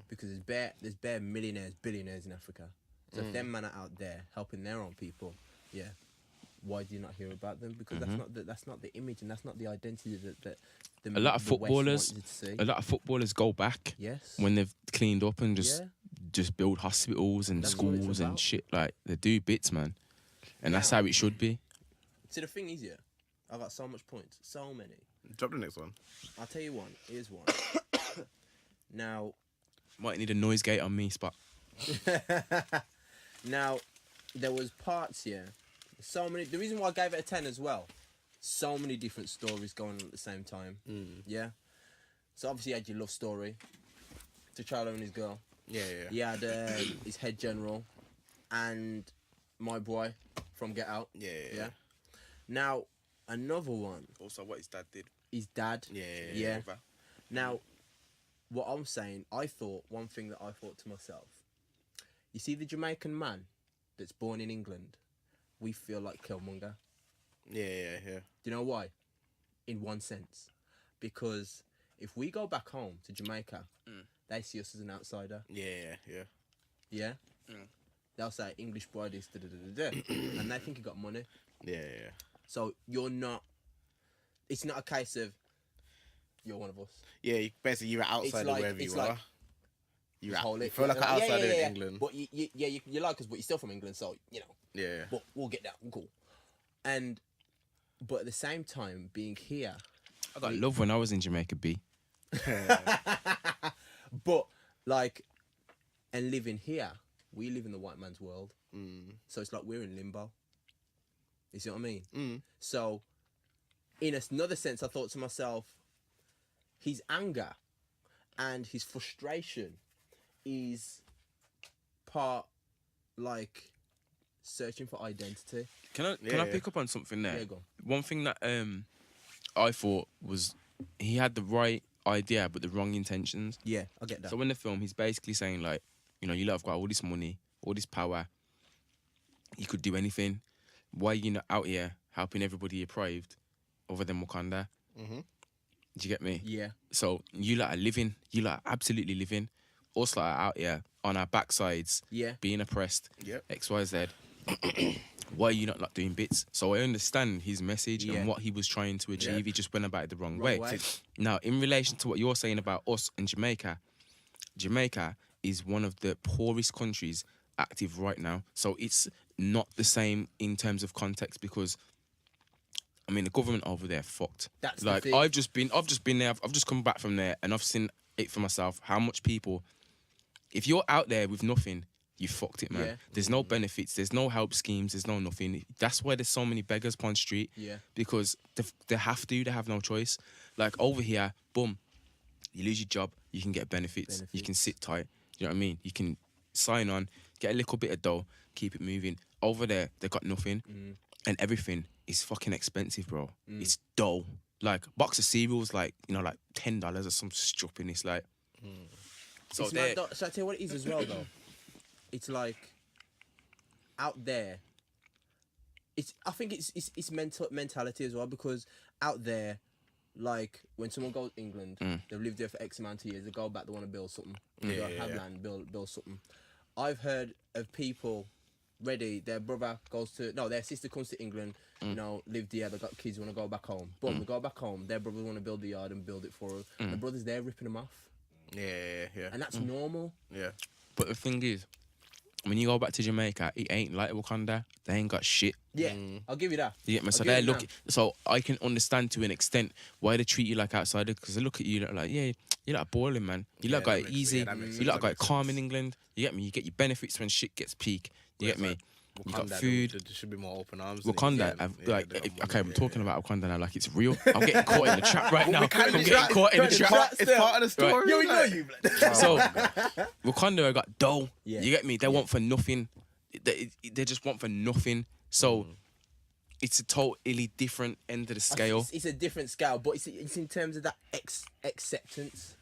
Because there's bare millionaires, billionaires in Africa. So if them men are out there helping their own people, yeah. Why do you not hear about them? Because that's not the image and that's not the identity that A lot of the West footballers, wanted to see. a lot of footballers go back Yes. when they've cleaned up and just Yeah. build hospitals and That's what it's schools and about. shit. Like they do bits, man, and that's Now- how it should be. See, the thing is, yeah, I got so much points, so many. Drop the next one. I'll tell you one. Here's one. Now, Might need a noise gate on me, spot. now, there was parts here. So many. The reason why I gave it a 10 as well. So many different stories going on at the same time. Yeah. So obviously, you had your love story. T'Challa and his girl. Yeah. He had his head general, and my boy from Get Out. Yeah. Now, another one. Also, what his dad did. His dad. Yeah. Now, what I'm saying, one thing that I thought to myself, you see the Jamaican man that's born in England, we feel like Killmonger. Yeah. Do you know why? In one sense. Because if we go back home to Jamaica, they see us as an outsider. Yeah. Yeah? They'll say, English boy this, and they think you got money. Yeah. So you're not, it's not a case of, you're one of us. Yeah, basically you're an outsider wherever you are. You feel like an outsider in England. But you like us, but you're still from England, so, you know. Yeah. But we'll get that. Cool. But at the same time, being here. I got love when I was in Jamaica, B. But, like, and living here, we live in the white man's world. So it's like we're in limbo. You see what I mean? So, in another sense, I thought to myself, his anger and his frustration is part, like, searching for identity. Can I Yeah. pick up on something there? Yeah, go on. One thing that I thought was he had the right idea but the wrong intentions. Yeah, I get that. So in the film, he's basically saying like, you know, you lot have got all this money, all this power. You could do anything. Why are you not out here helping everybody deprived, other than Wakanda? Mhm. Do you get me? Yeah. So you lot are living. You lot are absolutely living. Us lot are out here on our backsides, Yeah. being oppressed. Yep. X, Y, Z. Why are you not like doing bits? So I understand his message Yeah. and what he was trying to achieve. Yeah. He just went about it the wrong Wrong way. way. Now, in relation to what you're saying about us and Jamaica, Jamaica is one of the poorest countries active right now. So it's not the same in terms of context because, I mean, the government over there fucked. That's the like thing. I've just been there. I've just come back from there and I've seen it for myself. How much people, if you're out there with nothing, you fucked it, man. Yeah. There's no benefits. There's no help schemes. There's no nothing. That's why there's so many beggars upon street. Yeah. Because they have to. They have no choice. Like over here, boom, you lose your job, you can get benefits. You can sit tight. You know what I mean? You can sign on, get a little bit of dough, keep it moving. Over there, they got nothing, and everything is fucking expensive, bro. It's dough. Like box of cereals, like like $10 or some strupping. It's like so It's there. mad, though. Shall I tell you what it is as well, though? It's like out there. I think it's mentality as well, because out there, like when someone goes to England, they've lived there for X amount of years. They go back, they want to build something. They have land, build something. I've heard of people ready. Their sister comes to England. Lived here. They got kids. Want to go back home. Boom, they go back home. Their brothers want to build the yard and build it for them. The brothers there ripping them off, Yeah. and that's normal. Yeah. But the thing is, when you go back to Jamaica, it ain't like Wakanda. They ain't got shit. Yeah, I'll give you that. You get me? So I'll give they you look. that. So I can understand to an extent why they treat you like outsider, because they look at you like, yeah, you like boiling, man. You like got that it makes- easy. yeah, that makes You sense, like that got it makes calm in sense. England. You get me? You get your benefits when shit gets peak. You get me? You got Wakanda, food. There should be more open arms. Wakanda, Yeah, they have okay, money, I'm talking about Wakanda now like it's real. I'm getting caught in the trap right now. I'm kinda getting trap- caught in the trap. It's part of the story. Right. Yeah, we know like- you. blood. So Wakanda got dough. Yeah. You get me? They want for nothing. They just want for nothing. So it's a totally different end of the scale. It's a different scale, but it's in terms of that acceptance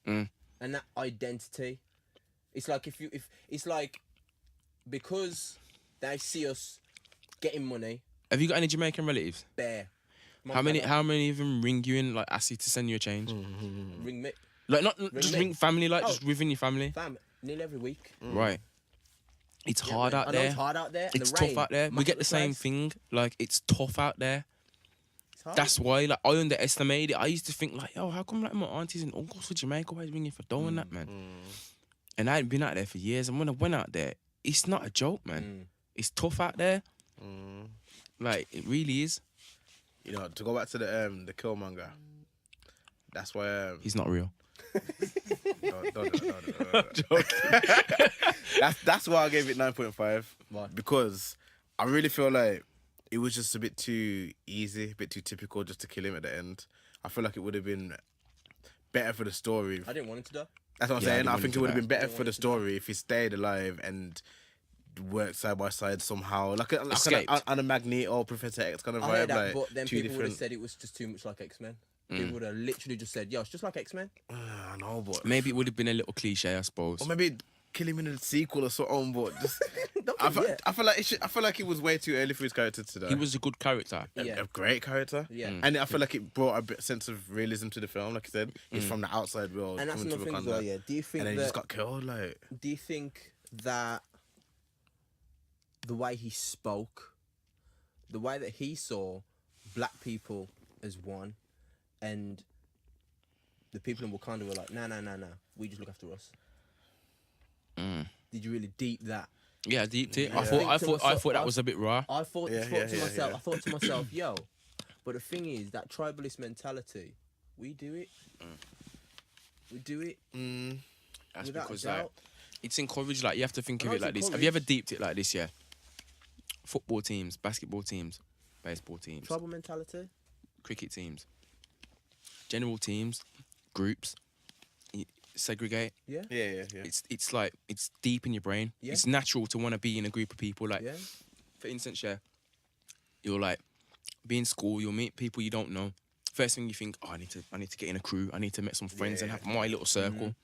and that identity. It's like if it's like because they see us getting money, Have you got any Jamaican relatives? bare. How many of them ring you and like ask you to send you a change? Ring me, Like not just me? ring family, like Oh. just within your family. fam, nearly every week. Right. It's hard out I know there. it's hard out there. It's the tough rain, out there. We much get of the same place. thing. Like it's tough out there. It's hard. That's why, like, I underestimated it. I used to think, like, yo, how come, like, my aunties and uncles for Jamaica always ringing for dough and that, man? And I hadn't been out there for years. And when I went out there, it's not a joke, man. It's tough out there. Like, it really is. You know, to go back to the Killmonger. That's why He's not real. don't. That's why I gave it 9.5. Why? Because I really feel like it was just a bit too easy, a bit too typical just to kill him at the end. I feel like it would have been better for the story. I didn't want him to die. That's what I'm Yeah, I saying. didn't I want think him it to would have die. been better for the story if he stayed alive and worked side by side somehow, like Escaped. on a Magneto or Professor X kind of I vibe. heard that, like, but then two people would have different. said it was just too much like X-Men. People would have literally just said, yo, it's just like X-Men. I know, but Maybe it would have been a little cliche, I suppose. or maybe kill him in a sequel or something. But just, Don't I think feel, yet. I feel like I feel like it was way too early for his character to die. He was a good character. Yeah. a great character. Yeah. And I feel like it brought a bit sense of realism to the film. Like I said, he's from the outside world And that's coming to another thing as Wakanda, well, yeah. Do you think and then he that just got killed. Like, do you think that the way he spoke, the way that he saw black people as one, and the people in Wakanda were like, nah, we just look after us. Did you really deep that? Yeah, deep it. I I think to thought myself, that was a bit raw. I thought Yeah, to yeah, myself, yeah. I thought to myself, yo, but the thing is that tribalist mentality, we do it. We do it That's without because a like doubt. it's encouraged. Like you have to think I of know it it's like this. Have you ever deeped it like this? Yeah. Football teams, basketball teams, baseball teams, Tribal mentality. cricket teams, general teams, groups. Segregate. Yeah. yeah. It's like it's deep in your brain. Yeah. It's natural to want to be in a group of people. Like Yeah. for instance, yeah, you'll like be in school, you'll meet people you don't know. First thing you think, oh, I need to get in a crew, I need to make some friends and have my little circle.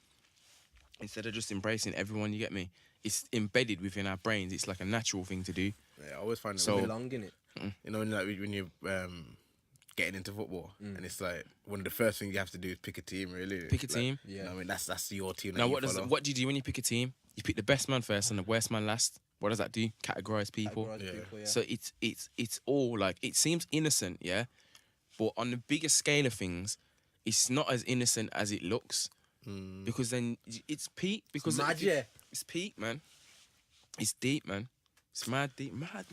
Instead of just embracing everyone, you get me? It's embedded within our brains. It's like a natural thing to do. Yeah, I always find it So weird. belong in it. You know, when you're getting into football, and it's like one of the first things you have to do is pick a team. Really, Pick a Like, team. You know what I mean, that's your team. That Now, you follow. what do you do when you pick a team? You pick the best man first and the worst man last. What does that do? Categorize people. Categorise people, yeah. So it's all like, it seems innocent, yeah, but on the bigger scale of things, it's not as innocent as it looks, because then it's peak. Because It's mad, yeah. it's peak, man. It's deep, man. It's mad deep, mad.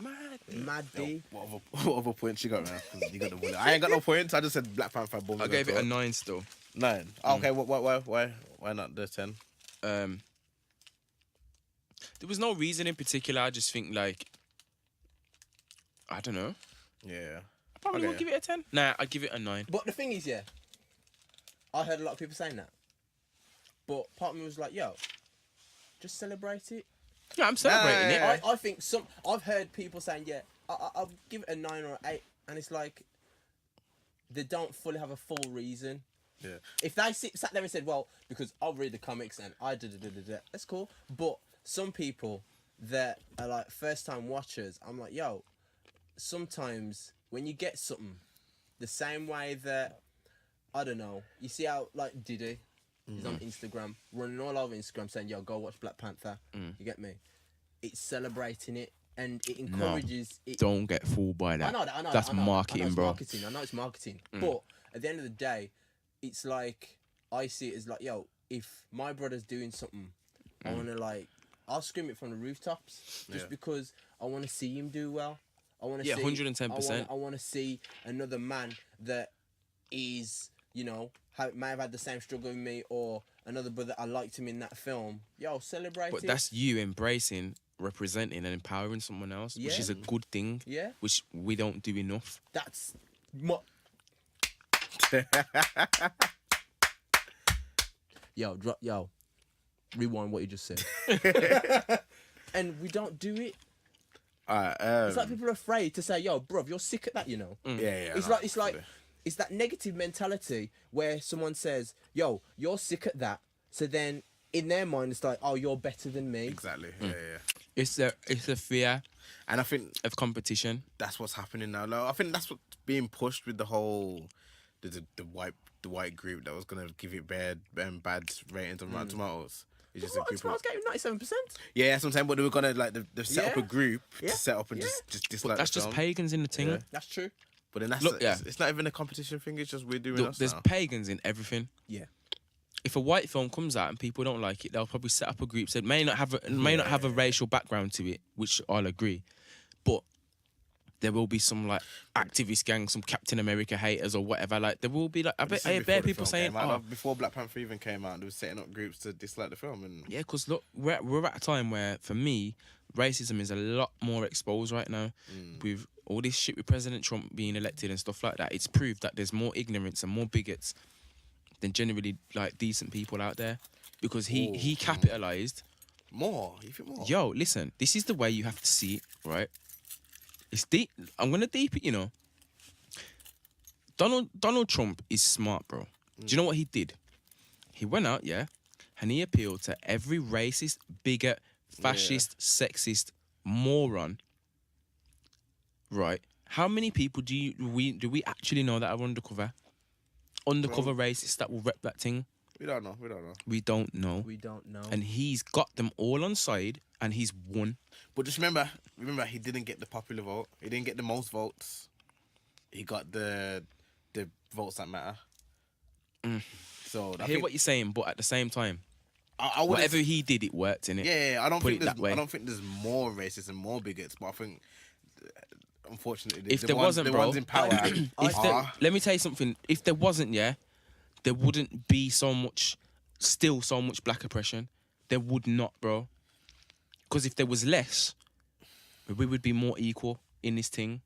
Mad D. What other points you got, man? 'Cause you got the bullet. I ain't got no points. I just said Black Panther. Boom, I gave it a 9 still. 9. Okay, why not the 10? There was no reason in particular. I just think like, I don't know. Yeah. I probably Okay. would give it a 10. Nah, I'd give it a 9. But the thing is, yeah, I heard a lot of people saying that. But part of me was like, yo, just celebrate it. Yeah, I'm celebrating it. Yeah. I think I've heard people saying, yeah, I'll give it a 9 or an 8. And it's like, they don't fully have a full reason. Yeah. If they sat there and said, well, because I'll read the comics and I did, that's cool. But some people that are like first time watchers, I'm like, yo, sometimes when you get something, the same way that, I don't know, you see how like Diddy, he's on Instagram, running all over Instagram saying, yo, go watch Black Panther. You get me? It's celebrating it and it encourages it. Don't get fooled by that. I know. That's I know marketing, it's bro. Marketing. I know it's marketing. But at the end of the day, it's like, I see it as like, yo, if my brother's doing something, I want to like, I'll scream it from the rooftops just because I want to see him do well. I want to see 110%. I want to see another man that is, you know, may have had the same struggle with me, or another brother I liked him in that film. Yo, celebrate But it. that's you embracing, representing, and empowering someone else, which Yeah. is a good thing. Yeah. Which we don't do enough. That's yo, rewind what you just said. And we don't do it. Alright. It's like people are afraid to say, yo, bruv, you're sick at that, you know. Yeah. It's like it's that negative mentality where someone says, yo, you're sick at that. So then in their mind it's like, oh, you're better than me. Exactly. Yeah. It's a fear And I think of competition. that's what's happening now. Like, I think that's what's being pushed with the whole the white group that was gonna give it bad ratings on Rotten Tomatoes. It's just a Rotten group of, Tomatoes gave him 97%. yeah, that's what I'm saying. But they were gonna like they've set up a Yeah. group Yeah. to set up and Yeah. just dislike. That's the just film. pagans in the thing. Yeah. That's true. But then that's Look, yeah. it's not even a competition thing. It's just we're doing Look, us there's now. pagans in everything. Yeah. If a white film comes out and people don't like it, they'll probably set up a group that may not have a racial background to it, which I'll agree. But there will be some like activist gang, some Captain America haters or whatever. Like there will be like I This is bet before the people film saying, came out. oh, Like, before Black Panther even came out, they were setting up groups to dislike the film. And yeah, because look, we're at a time where for me, racism is a lot more exposed right now. With all this shit with President Trump being elected and stuff like that, it's proved that there's more ignorance and more bigots than generally like decent people out there, because he capitalized. more, you think more? Yo, listen, this is the way you have to see it, right? It's deep. I'm gonna deep it, you know. Donald Trump is smart, bro. Do you know what he did? He went out, yeah, and he appealed to every racist, bigot, fascist, sexist, moron. Right? How many people do we actually know that are undercover? Undercover racists that will rep that thing? We don't know. We don't know. We don't know. And he's got them all on side, and he's won. But just remember, he didn't get the popular vote. He didn't get the most votes. He got the votes that matter. So I hear what you're saying, but at the same time, I wouldn't- whatever he did, it worked, innit? Yeah, I don't Put think it that way. I don't think there's more racists and more bigots, but I think unfortunately If the there ones, wasn't, the bro, ones in power let me tell you something. If there wasn't, yeah, there wouldn't be so much black oppression. There would not, bro. Because if there was less, we would be more equal in this thing.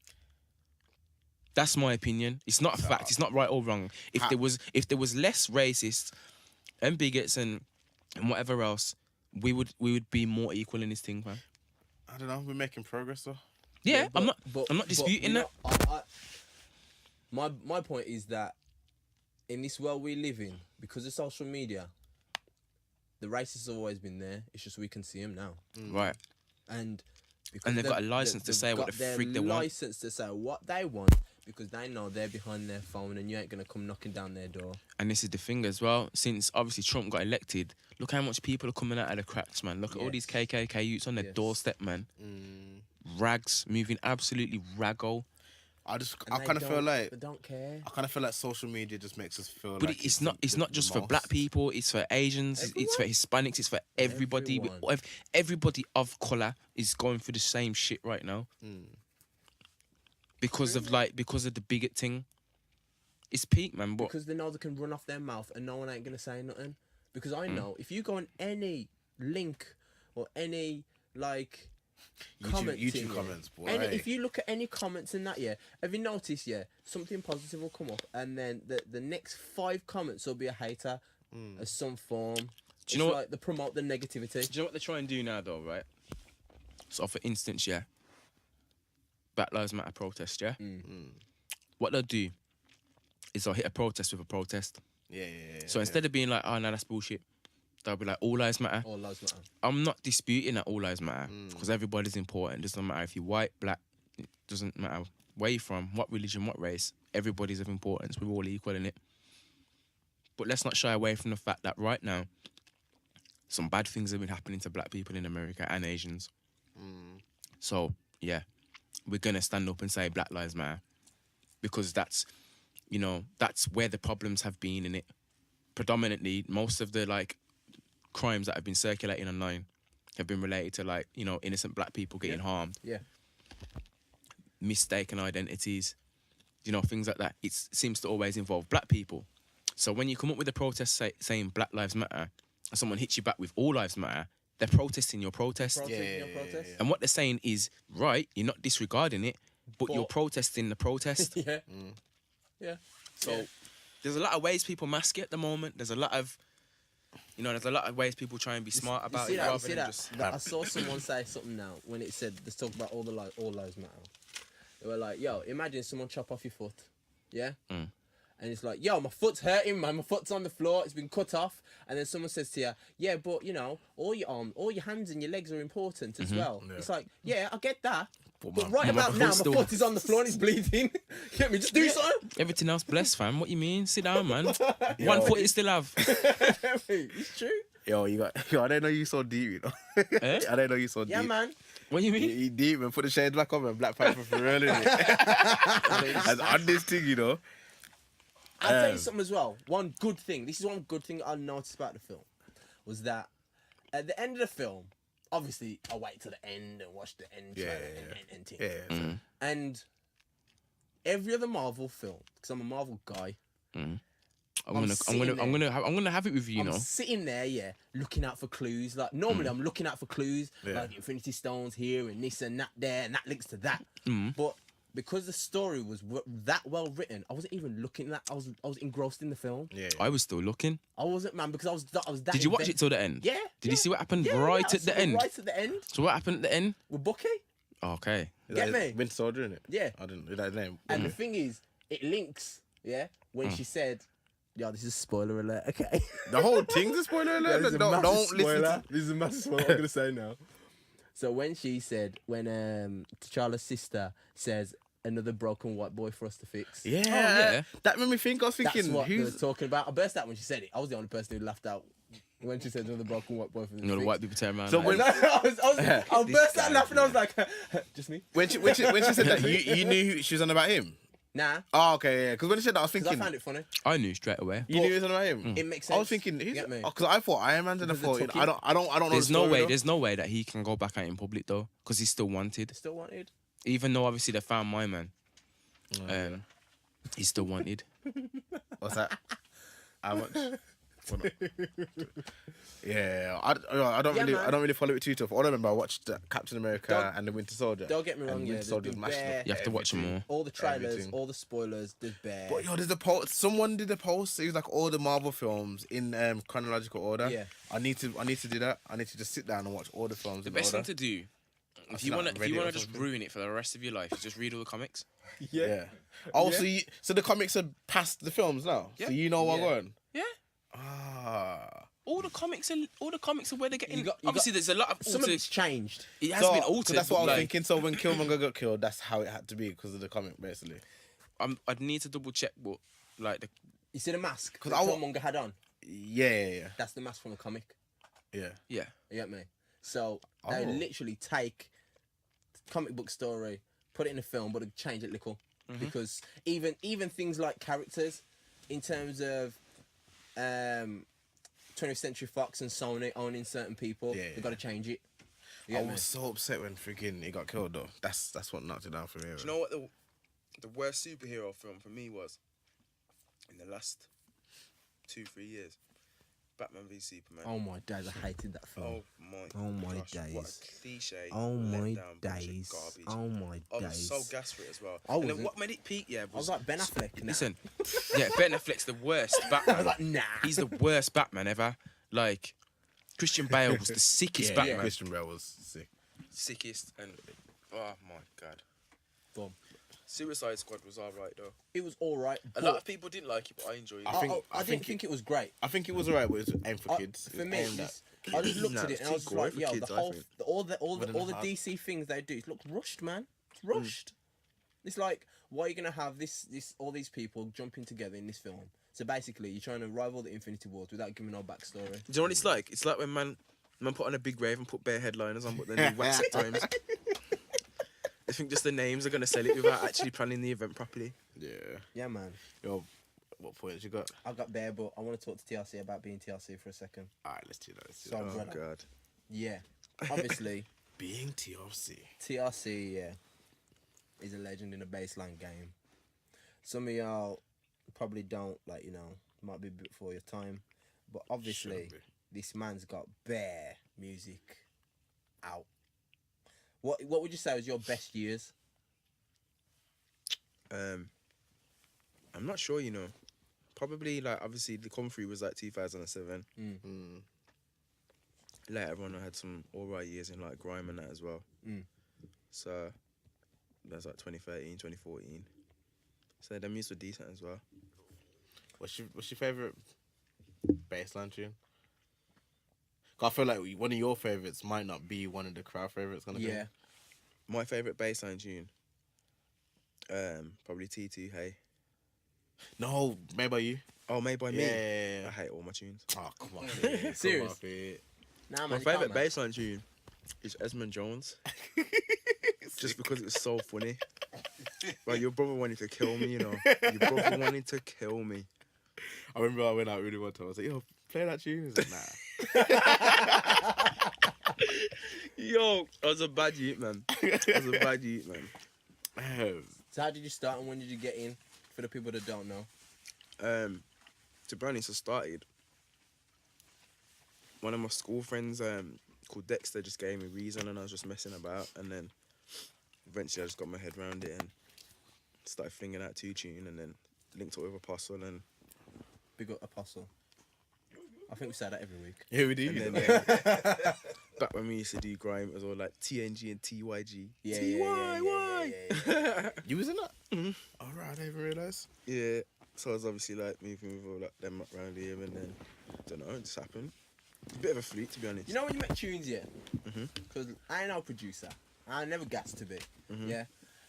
That's my opinion. It's not a fact. It's not right or wrong. If there was less racists and bigots and whatever else, we would be more equal in this thing, man. I don't know. We're making progress though. Yeah, but- I'm not disputing that. My point is that in this world we live in, because of social media, the racists have always been there. It's just we can see them now, Right. and because And they've got a license to say what the freak they want. License to say what they want because they know they're behind their phone and you ain't gonna come knocking down their door. And this is the thing as well. Since obviously Trump got elected, look how much people are coming out of the cracks, man. Look at all these KKK youths on their doorstep, man. Rags, moving absolutely raggo. I kind of feel like they don't care. I kind of feel like social media just makes us feel. But like it's not just for black people. It's for Asians. It's for Hispanics. It's for everybody. Everyone. Everybody of color is going through the same shit right now. Because of the bigot thing. It's peak, man. But Because they know they can run off their mouth and no one ain't gonna say nothing. Because I know if you go on any link or any like YouTube comments, boy. if you look at any comments in that, have you noticed, something positive will come up and then the next 5 comments will be a hater of some form. Do you know what? Like they promote the negativity. do you know what they try and do now, though, right? So, for instance, Black Lives Matter protest, What they'll do is they'll hit a protest with a protest. Yeah. So instead of being like, oh, no, that's bullshit, they'll be like, all lives matter. All lives matter. I'm not disputing that all lives matter because everybody's important. It doesn't matter if you're white, black, it doesn't matter where you're from, what religion, what race. Everybody's of importance. We're all equal in it. But let's not shy away from the fact that right now, some bad things have been happening to black people in America and Asians. So, we're going to stand up and say Black Lives Matter because that's where the problems have been in it. Predominantly, most of the, like, crimes that have been circulating online have been related to, like, innocent black people getting harmed. Yeah. Mistaken identities, things like that. It seems to always involve black people. So when you come up with a protest saying Black Lives Matter, and someone hits you back with All Lives Matter, they're protesting your protest. Protest. And what they're saying is, right, you're not disregarding it, but you're protesting the protest. Yeah. So there's a lot of ways people mask it at the moment. There's a lot of, ways people try and be smart about it rather than just. I saw someone say something now when it said, let's talk about all lives matter. They were like, yo, imagine someone chop off your foot, and it's like, yo, my foot's hurting, man. My foot's on the floor. It's been cut off. And then someone says to you, yeah, but, all your arms, all your hands and your legs are important as well. Yeah. It's like, yeah, I get that. But right about now, my foot is on the floor and it's bleeding. Get me? Just do something. Everything else blessed, fam. What you mean? Sit down, man. One foot you still have. It's true. Yo, I didn't know you so deep, I didn't know you so deep. Yeah, man. What you mean? You deep, man. Put the shades back on, man. Black Panther for real, innit? And on this thing, I'll tell you something as well. One good thing. This is one good thing I noticed about the film. Was that at the end of the film, obviously I wait till the end and watch the end trailer and thing. Yeah. And every other Marvel film, because I'm a Marvel guy. I'm gonna have it with you, I'm sitting there, looking out for clues. Like normally, I'm looking out for clues, like Infinity Stones here and this and that there, and that links to that. But because the story was that well written, I wasn't even looking at that. I was engrossed in the film. Yeah. I was still looking. I wasn't, man, because I was that. Did you watch it till the end? Yeah. Did you see what happened right at the end? Right at the end. So what happened at the end? With Bucky. Okay. Get me? Winter Soldier, innit? Yeah. I didn't know that name. And the thing is, it links, when she said, yo, this is a spoiler alert, okay? The whole thing's a spoiler alert. Don't listen to... This is a massive spoiler, I'm going to say now. So when she said, when T'Challa's sister says, another broken white boy for us to fix. Yeah. That made me think. I was thinking, that's what they were talking about. I burst out when she said it. I was the only person who laughed out when she said another broken white boy for us to fix. The white people turn around. So when I burst out laughing, I was like, just me? When she said that, you knew she was on about him? Nah. Oh, okay, yeah. Because when she said that, I was thinking... I found it funny. I knew straight away. You knew it was on about him? It makes sense. I was thinking... Get me? Because I thought Iron Man, and I thought... I don't know There's the no story, way. though. There's no way that he can go back out in public, though. Because he's still wanted. Still wanted? Even though, obviously, they found my man. He's still wanted. What's that? How much? Yeah, I don't really follow it too tough. All I remember, I watched Captain America and the Winter Soldier. Don't get me wrong, Winter Soldier's mashed up. You have to watch them all. All the trailers, Everything. all the spoilers, there's bare. But yo, there's a post. Someone did a post. It was like all the Marvel films in chronological order. Yeah. I need to do that. I need to just sit down and watch all the films. The in best order. thing to do If you wanna just ruin it for the rest of your life, just read all the comics. Yeah. Oh, so the comics are past the films now. Yeah. So you know what I'm going. Yeah. Ah. All the comics are where they're getting. You Obviously, there's a lot of some of it's changed. It has been So altered. that's what I was like, thinking. So when Killmonger got killed, that's how it had to be because of the comic, basically. I'd need to double check what like the. You see the mask that 'Cause I wa- Killmonger had on? Yeah. That's the mask from the comic. Yeah. Yeah. You get me? So they Oh. literally take the comic book story, put it in a film, but they change it little. Mm-hmm. Because even things like characters, in terms of 20th Century Fox and Sony owning certain people, Yeah, they've got to change it. You I get me? was so upset when freaking he got killed though. That's what knocked it down for me. Do you know what the worst superhero film for me was in the last 2-3 years? Batman v Superman. Oh my days, I hated that film. Oh my days. What a cliche. Oh my letdown, bunch of days. garbage. Oh my I was days. so gassed for it as well. I And then wasn't. what made it peak, I was like Ben Affleck. Nah. Listen, yeah, Ben Affleck's the worst Batman. I was like, nah. He's the worst Batman ever. Like, Christian Bale was the sickest Batman. Christian Bale was sick. sickest and oh my god. Boom. Suicide Squad was alright though. It was all right. A lot of people didn't like it, but I enjoyed it. I didn't think it was great. I think it was alright, but it was aimed for kids. For It me, aimed at- I just looked Nah, at it it's and I too was gory like, for yo, kids, the I whole, think. all the One and a half. DC things they do, it looks rushed, man. It's rushed. It's like, why are you gonna have all these people jumping together in this film? So basically, you're trying to rival the Infinity Wars without giving no backstory. Do you know what it's like? It's like when man put on a big rave and put bare headliners on, but then they wax at times. I think just the names are gonna sell it without actually planning the event properly. Yeah. Yeah, man. Yo, what points you got? I've got bare, but I want to talk to TLC about being TLC for a second. Alright, let's do that. Let's do So, that. Oh brother, god. yeah, obviously, Being TLC. TLC, yeah, is a legend in the bassline game. Some of y'all probably don't, like, you know, might be a bit before your time, but obviously, Shouldn't be. this man's got bare music out. What would you say was your best years? I'm not sure, you know. Probably like obviously the come through was like 2007. Mm. Later on I had some alright years in like grime and that as well. Mm. So that's like 2013, 2014. So them years were decent as well. What's your favourite bassline tune? 'Cause I feel like one of your favourites might not be one of the crowd favourites. Kind of Yeah, My favourite bassline tune, probably T2 Hey. No, Made by You. Oh, Made by Me. Yeah. I hate all my tunes. Oh, come on. Fitz, Serious? Come on, Fitz. nah, man. My you favourite can't, man. bassline tune is Esmond Jones. Just because it was so funny. Like your brother wanted to kill me, you know. Your brother wanted to kill me. I remember I went out really one time. I was like, yo, play that tune. He was like, nah. Yo, I was a bad youth, man. So how did you start and when did you get in? For the people that don't know. To be honest, I started. One of my school friends called Dexter just gave me Reason and I was just messing about and then eventually I just got my head around it and started flinging out 2Tune and then linked up with Apostle and Big up Apostle. I think we say that every week. Yeah, we do. And then back when we used to do grime, it was all like TNG and TYG. Yeah, TYY. You was in that? Mm-hmm. All right, I didn't even realise. Yeah, so I was obviously like moving with all like them around here and then, don't know, it just happened. A bit of a fluke, to be honest. You know when you make tunes, yeah? Mhm. Because I ain't no producer. I never got to be, Mhm. yeah?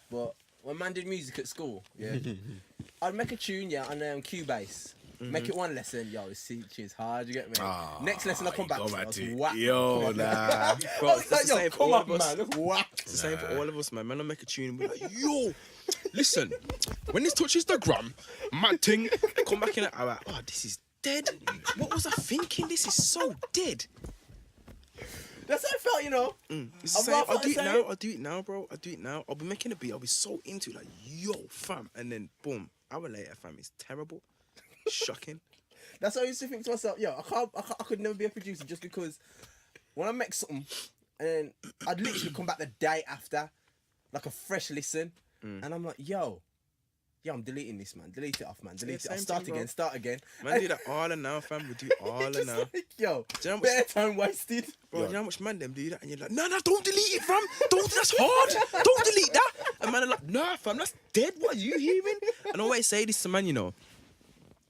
But when man did music at school, yeah? I'd make a tune, yeah, on Cubase. Make it one lesson, yo, this tune's hard, you get me? Next lesson I come back to, I was whack. Yo, nah. Bro, I was that's like, the yo, same for come all on, of us. man, that's whack. It's the same for all of us, man. Man, I make a tune and be like, yo, listen, when this touches the gram, mad thing, come back in an hour, oh, this is dead. What was I thinking? This is so dead. That's how I felt, you know? It's the I'm same. not I'll do it saying- now. I'll do it now, bro. I'll do it now. I'll be making a beat. I'll be so into it, like, yo, fam. And then, boom, hour later, fam, it's terrible. Shocking. That's what I used to think to myself, yo, I could never be a producer just because when I make something, and I'd literally come back the day after, like a fresh listen, and I'm like, yo, yeah, I'm deleting this, man. Delete it off, man. Delete it same off. Start thing, again. bro. Start again. Man, do that all and now, fam. We do all and Just now. like, yo, Do you know how much- better time wasted. Bro, you know how much man them do that? And you're like, no, don't delete it, fam. That's hard. Don't delete that. And man are like, nah, fam, that's dead. What are you hearing? And I always say this to man, you know,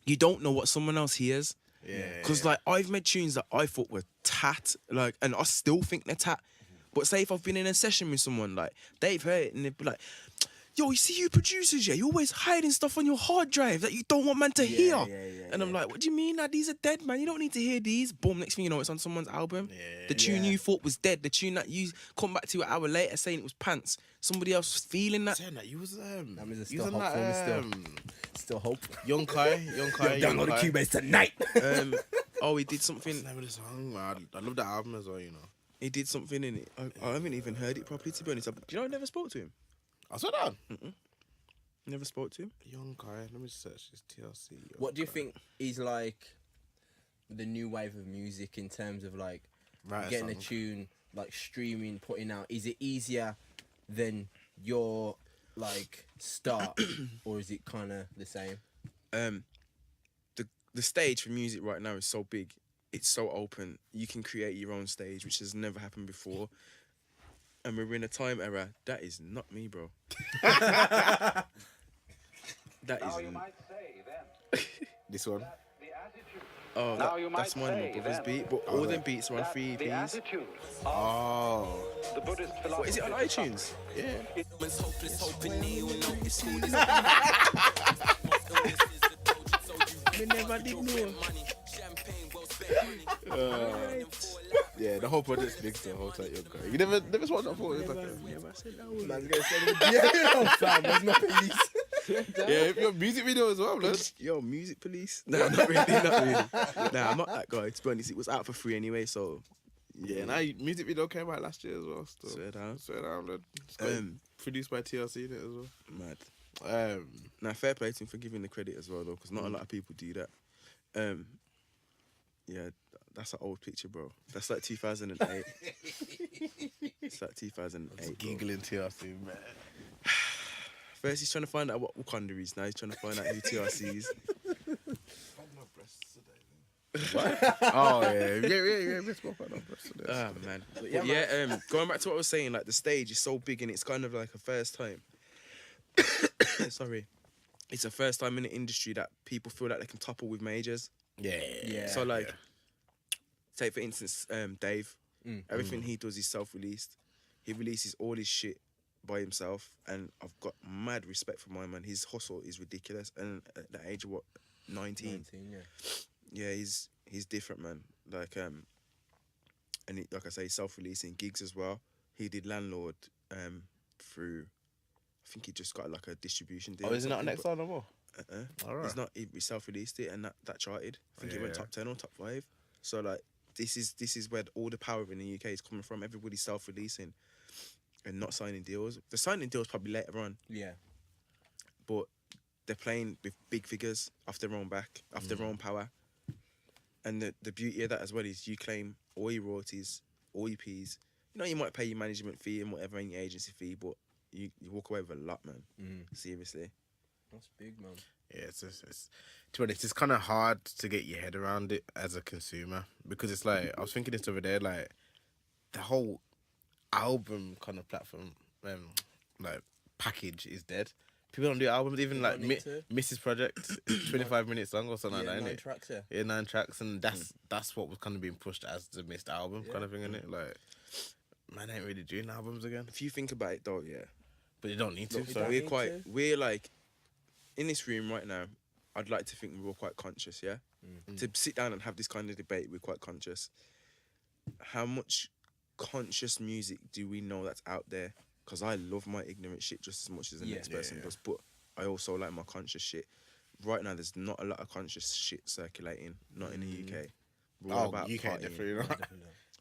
you don't know what someone else hears. Yeah. Because, like, I've made tunes that I thought were tat, like, and I still think they're tat. But say if I've been in a session with someone, like, they've heard it and they'd be like, yo, you see you producers, yeah, you're always hiding stuff on your hard drive that you don't want man to hear. And I'm like, what do you mean? Nah, these are dead, man. You don't need to hear these. Boom, next thing you know, it's on someone's album. The tune you thought was dead, the tune that you come back to an hour later saying it was pants. Somebody else was feeling that. Saying that you was That means there's you still was on hope for me, that still hope. Young Kai. Download the Cubase tonight. Oh, he did something. Never the song, man. I love that album as well, you know. He did something in it. I haven't even heard it properly, to be honest. Do you know I never spoke to him? I saw that. Never spoke to him. Young Kai. Let me search this TLC. What do you think is like the new wave of music in terms of like getting a tune, like streaming, putting out? Is it easier than your like start, or is it kind of the same? The stage for music right now is so big. It's so open. You can create your own stage, which has never happened before. And we're in a time era. That is not me, bro. That is. You might say then. This one. Oh, Now you that's might one of my say brother's then beat. But all them beats are on that 3 the EPs. attitude of Oh. the Buddhist philosophy. What is it on iTunes? I never did know. Yeah, the whole project's big, the whole time, Young Kai. You never smoked that before? It's like Man's gonna say, yeah, fam, there's no police. yeah, if your music video as well, man. Yo, music police? No, not really, not really. Nah, I'm not that guy. To be honest, it was out for free anyway, so Yeah, now music video came out last year as well. Still. Swear down. Swear down, man. It's got produced by TLC in it as well. Mad. Now, fair play to him for giving the credit as well, though, because not a lot of people do that. Yeah, that's an old picture, bro. That's like 2008. It's like 2008. Giggling TLC, man. First, he's trying to find out what Wakanda is. Now he's trying to find out who TRC is. Oh yeah. We spoke about that breasts today. Ah, man. But yeah, going back to what I was saying, like the stage is so big and it's kind of like a first time. Sorry. It's a first time in the industry that people feel like they can topple with majors. Yeah. So like, take for instance, Dave. Everything he does is self-released. He releases all his shit by himself, and I've got mad respect for my man. His hustle is ridiculous, and at the age of what, 19? Yeah, he's different, man. Like and he, like I say, self-releasing gigs as well. He did Landlord through. I think he just got like a distribution deal. Oh, is it not on next no more? All right. He's not. He self-released it, and that charted. I think it went top 10 or top 5. So like, this is where all the power in the UK is coming from. Everybody's self-releasing and not signing deals. They're signing deals probably later on. Yeah. But they're playing with big figures off their own back, off their own power. And the beauty of that as well is you claim all your royalties, all your P's. You know, you might pay your management fee and whatever, and your agency fee, but you walk away with a lot, man. Seriously. That's big, man. Yeah, it's to be honest, it's kind of hard to get your head around it as a consumer, because it's like, I was thinking this over there, like the whole album kind of platform, like package is dead. People don't do albums, even like Mrs. Project, 25 minutes long or something like that, 9 innit? tracks, Yeah, 9 tracks, and that's what was kind of being pushed as the missed album kind of thing, innit? Like, man ain't really doing albums again. If you think about it though, yeah. But you don't need to. Look, So we're like, in this room right now, I'd like to think we're all quite conscious, yeah? To sit down and have this kind of debate, we're quite conscious. How much conscious music do we know that's out there? Because I love my ignorant shit just as much as the next person does, but I also like my conscious shit. Right now, there's not a lot of conscious shit circulating, not in the UK. We're all about UK partying. definitely not.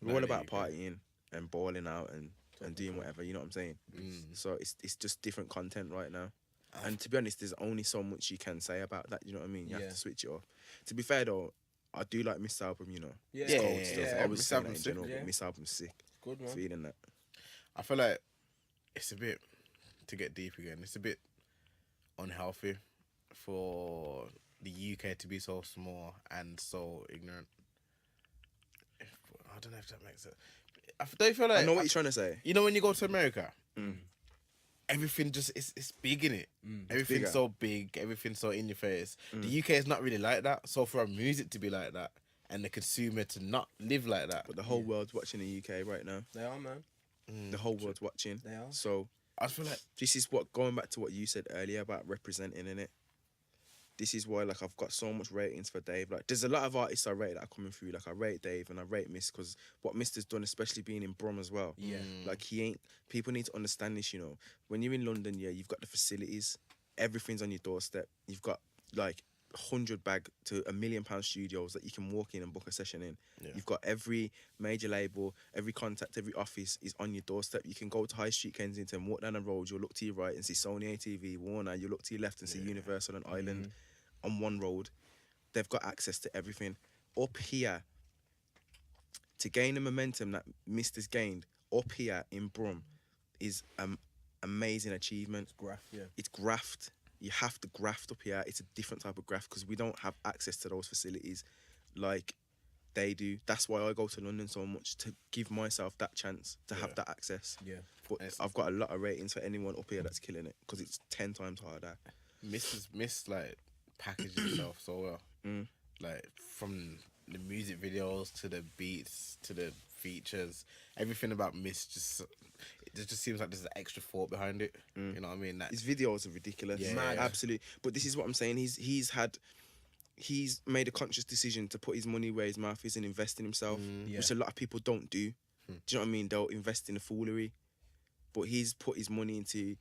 We're all about partying and balling out and doing whatever, you know what I'm saying? So it's just different content right now. And to be honest, there's only so much you can say about that, you know what I mean? You have to switch it off. To be fair though, I do like Miss Album, you know. It's cold stuff. I was saying that in general, but Miss Album's sick. Good, man. Feeling that. I feel like it's a bit, to get deep again, it's a bit unhealthy for the UK to be so small and so ignorant. I don't know if that makes sense. Don't you feel like I know what you're trying to say. you know when you go to America, everything just it's big in it. Everything's bigger. so big, everything's so in your face. The UK is not really like that. So for our music to be like that and the consumer to not live like that, But the whole world's watching the UK right now. They are, man. The whole world's watching. They are. So I feel like this is what, going back to what you said earlier about representing in it. This is why, like, I've got so much ratings for Dave. Like, there's a lot of artists I rate that are coming through. Like, I rate Dave and I rate Miss because what Mister's done, especially being in Brum as well. Yeah. Like, people need to understand this, you know. When you're in London, yeah, you've got the facilities. Everything's on your doorstep. You've got, like, 100 bag to £1 million studios that you can walk in and book a session in. Yeah. You've got every major label, every contact, every office is on your doorstep. You can go to High Street Kensington, walk down the road, you'll look to your right and see Sony ATV, Warner, you'll look to your left and see Universal and Island on one road. They've got access to everything. Up here, to gain the momentum that Mister's gained, up here in Brum is amazing achievement. Graph, yeah. It's graft. You have to graft up here. It's a different type of graft because we don't have access to those facilities like they do. That's why I go to London so much, to give myself that chance to have that access. Yeah. But I've got a lot of ratings for anyone up here that's killing it because it's 10 times harder. Miss like packages itself so well. Like from the music videos to the beats to the features, everything about Miss just seems like there's an extra thought behind it. You know what I mean? His videos are ridiculous. Yeah. Mad. Absolutely. But this is what I'm saying. He's made a conscious decision to put his money where his mouth is and invest in himself, which a lot of people don't do. Do you know what I mean? They'll invest in the foolery. But he's put his money into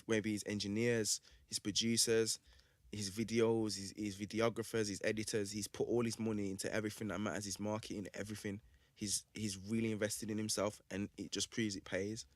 maybe his engineers, his producers, his videos, his videographers, his editors. He's put all his money into everything that matters, his marketing, everything. He's really invested in himself, and it just proves it pays.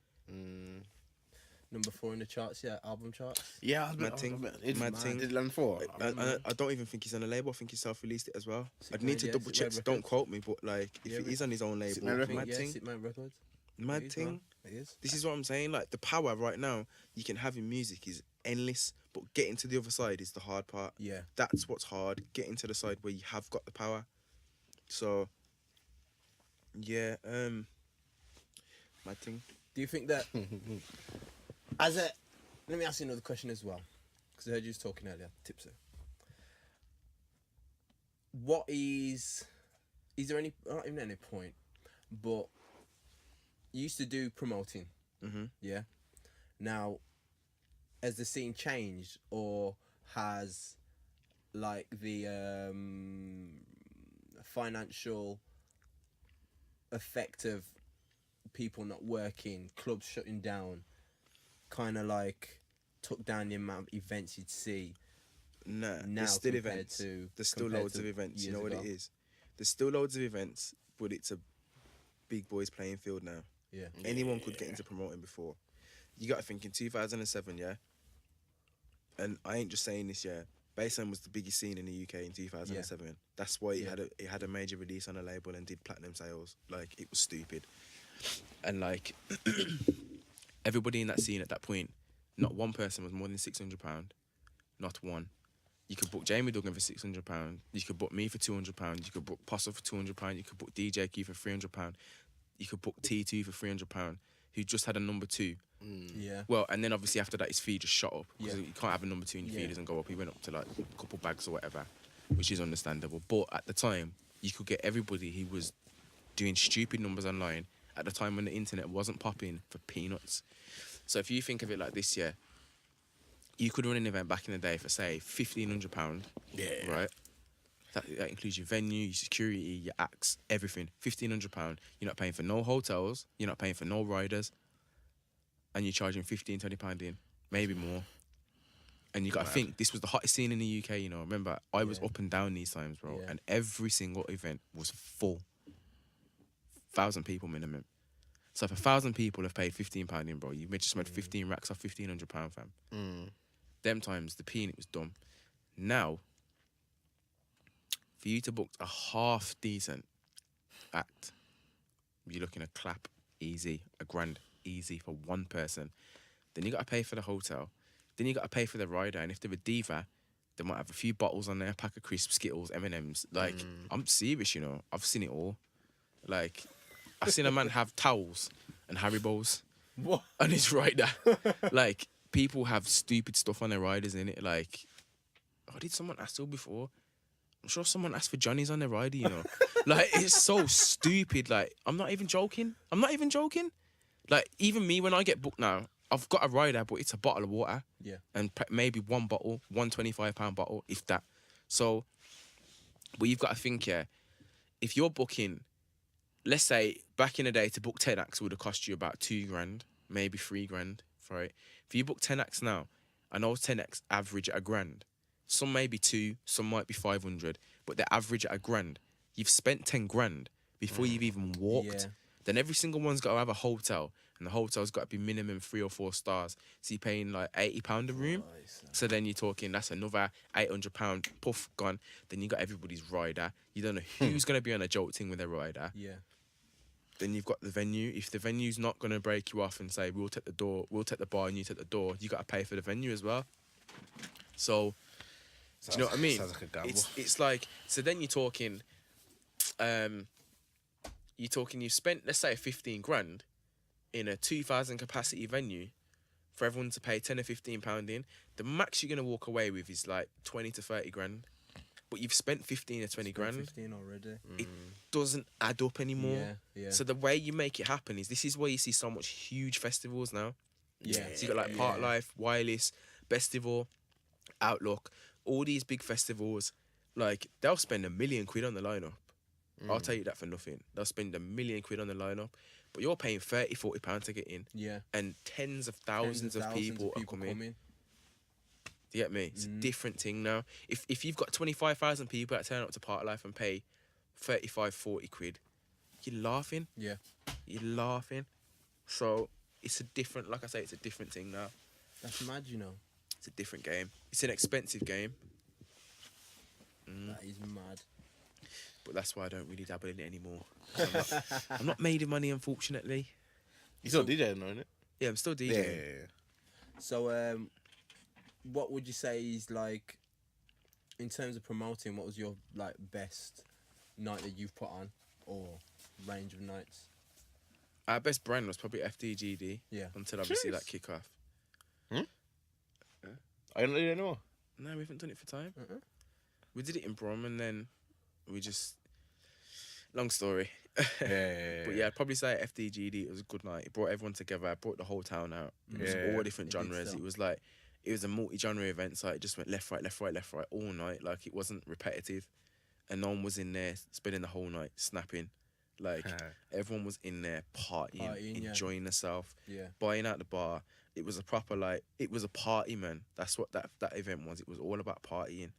Number 4 in the charts, yeah, album charts. Yeah, Mad thing. Mad thing. Did land 4? I don't even think he's on a label. I think he self-released it as well. I'd Sitman, need to yeah, double check. Sitman So don't Records. quote me, but like if Yeah, he is on his own label, Sitman Records. Mad Yeah, thing. Sitman Records. Mad It is, thing. man. It is. This is what I'm saying. Like the power right now you can have in music is endless, but getting to the other side is the hard part. Yeah. That's what's hard. Getting to the side where you have got the power. So, yeah, mad thing. Do you think that let me ask you another question as well, because I heard you was talking earlier, Tipser. What is there any, not even any point, but you used to do promoting, yeah? Now, has the scene changed, or has like the financial effect of people not working, clubs shutting down, kind of like took down the amount of events you'd see? Nah, Now there's still compared events. to- There's still compared loads to of events. You years know what ago? it is? There's still loads of events, but it's a big boys playing field now. Yeah. Anyone could get into promoting before. You got to think in 2007, yeah? And I ain't just saying this, yeah. Bassline was the biggest scene in the UK in 2007. That's why it had a major release on a label and did platinum sales. Like, it was stupid. And, like, everybody in that scene at that point, not one person was more than £600. Not one. You could book Jamie Duggan for £600. You could book me for £200. You could book Posse for £200. You could book DJ Q for £300. You could book T2 for £300, who just had a number 2. Yeah. Well, and then obviously after that, his fee just shot up because Yeah. you can't have a number 2 and your fee Yeah. doesn't go up. He went up to like a couple bags or whatever, which is understandable. But at the time, you could get everybody who was doing stupid numbers online at the time when the internet wasn't popping for peanuts. So if you think of it like this, yeah, you could run an event back in the day for say £1,500. Yeah. Right. That includes your venue, your security, your acts, everything. £1,500. You're not paying for no hotels. You're not paying for no riders. And you're charging £15, £20 in, maybe more. And you got to think, this was the hottest scene in the UK, you know. Remember, I was up and down these times, bro. Yeah. And every single event was full. 1,000 people minimum. So if 1,000 people have paid £15 in, bro, you just made 15 racks off £1,500, fam. Them times, the P in it was dumb. Now, for you to book a half decent act, you're looking at clap easy, £1,000 easy for one person. Then you got to pay for the hotel. Then you got to pay for the rider, and if they're a diva, they might have a few bottles on there, a pack of crisps, Skittles, M&Ms. Like, I'm serious, you know. I've seen it all. Like, I've seen a man have towels and Haribos What? on his rider. Like, people have stupid stuff on their riders, innit? Like, oh, did someone ask you before? I'm sure someone asked for Johnny's on their rider, you know. Like, it's so stupid. Like, I'm not even joking. Like, even me, when I get booked now, I've got a rider, but it's a bottle of water. Yeah. And maybe one bottle, one £25 bottle, if that. So, but you've got to think, yeah, if you're booking, let's say back in the day to book 10 acts would have cost you about £2,000, maybe £3,000 for it. If you book 10 acts now, I know 10 acts average at £1,000. Some may be 2, some might be 500, but they average at £1,000. You've spent 10 grand before you've even walked. Yeah. Then every single one's got to have a hotel, and the hotel's got to be minimum 3 or 4 stars. So you're paying like £80 a room. So then you're talking, that's another £800 puff gone. Then you got everybody's rider. You don't know who's going to be on a joke thing with their rider. Yeah. Then you've got the venue. If the venue's not going to break you off and say, we'll take the bar and you take the door, you got to pay for the venue as well. So, do you know what I mean? Sounds like a gamble. It's like, so then you're talking, you've spent, let's say, 15 grand in a 2,000 capacity venue for everyone to pay 10 or 15 pound in. The max you're going to walk away with is like 20 to 30 grand. But you've spent 15 or 20 grand. 15 already. It doesn't add up anymore. Yeah. So the way you make it happen is, this is where you see so much huge festivals now. Yeah. So you got like Park Life, Wireless, Festival, Outlook, all these big festivals. Like, they'll spend £1 million on the lineup. I'll tell you that for nothing. They'll spend £1 million on the lineup, but you're paying £30-40 to get in. Yeah. And tens of thousands of people are coming. Do you get me? It's a different thing now. If you've got 25,000 people that turn up to Park Life and pay 35-40 quid, you're laughing. Yeah. You're laughing. So it's a different, like I say, it's a different thing now. That's mad, you know. It's a different game. It's an expensive game, That is mad. but that's why I don't really dabble in it anymore. I'm not made of money, unfortunately. You still DJing, though, innit? Yeah, I'm still DJing. Yeah. So, what would you say is, like, in terms of promoting, what was your, like, best night that you've put on, or range of nights? Our best brand was probably FDGD. Yeah. Until obviously Jeez. that kick off. I don't know anymore. No, we haven't done it for time. Uh-uh. We did it in Brom, and then we just. Long story. But yeah, I'd probably say FDGD. It was a good night. It brought everyone together. It brought the whole town out. It was Yeah. all different It did genres. so. It was like, it was a multi-genre event. So it just went left, right, left, right, left, right all night. Like, it wasn't repetitive, and no one was in there spending the whole night snapping. Like, everyone was in there partying yeah. enjoying themselves, Yeah. buying out the bar. It was a proper, like, it was a party, man. That's what that event was. It was all about partying.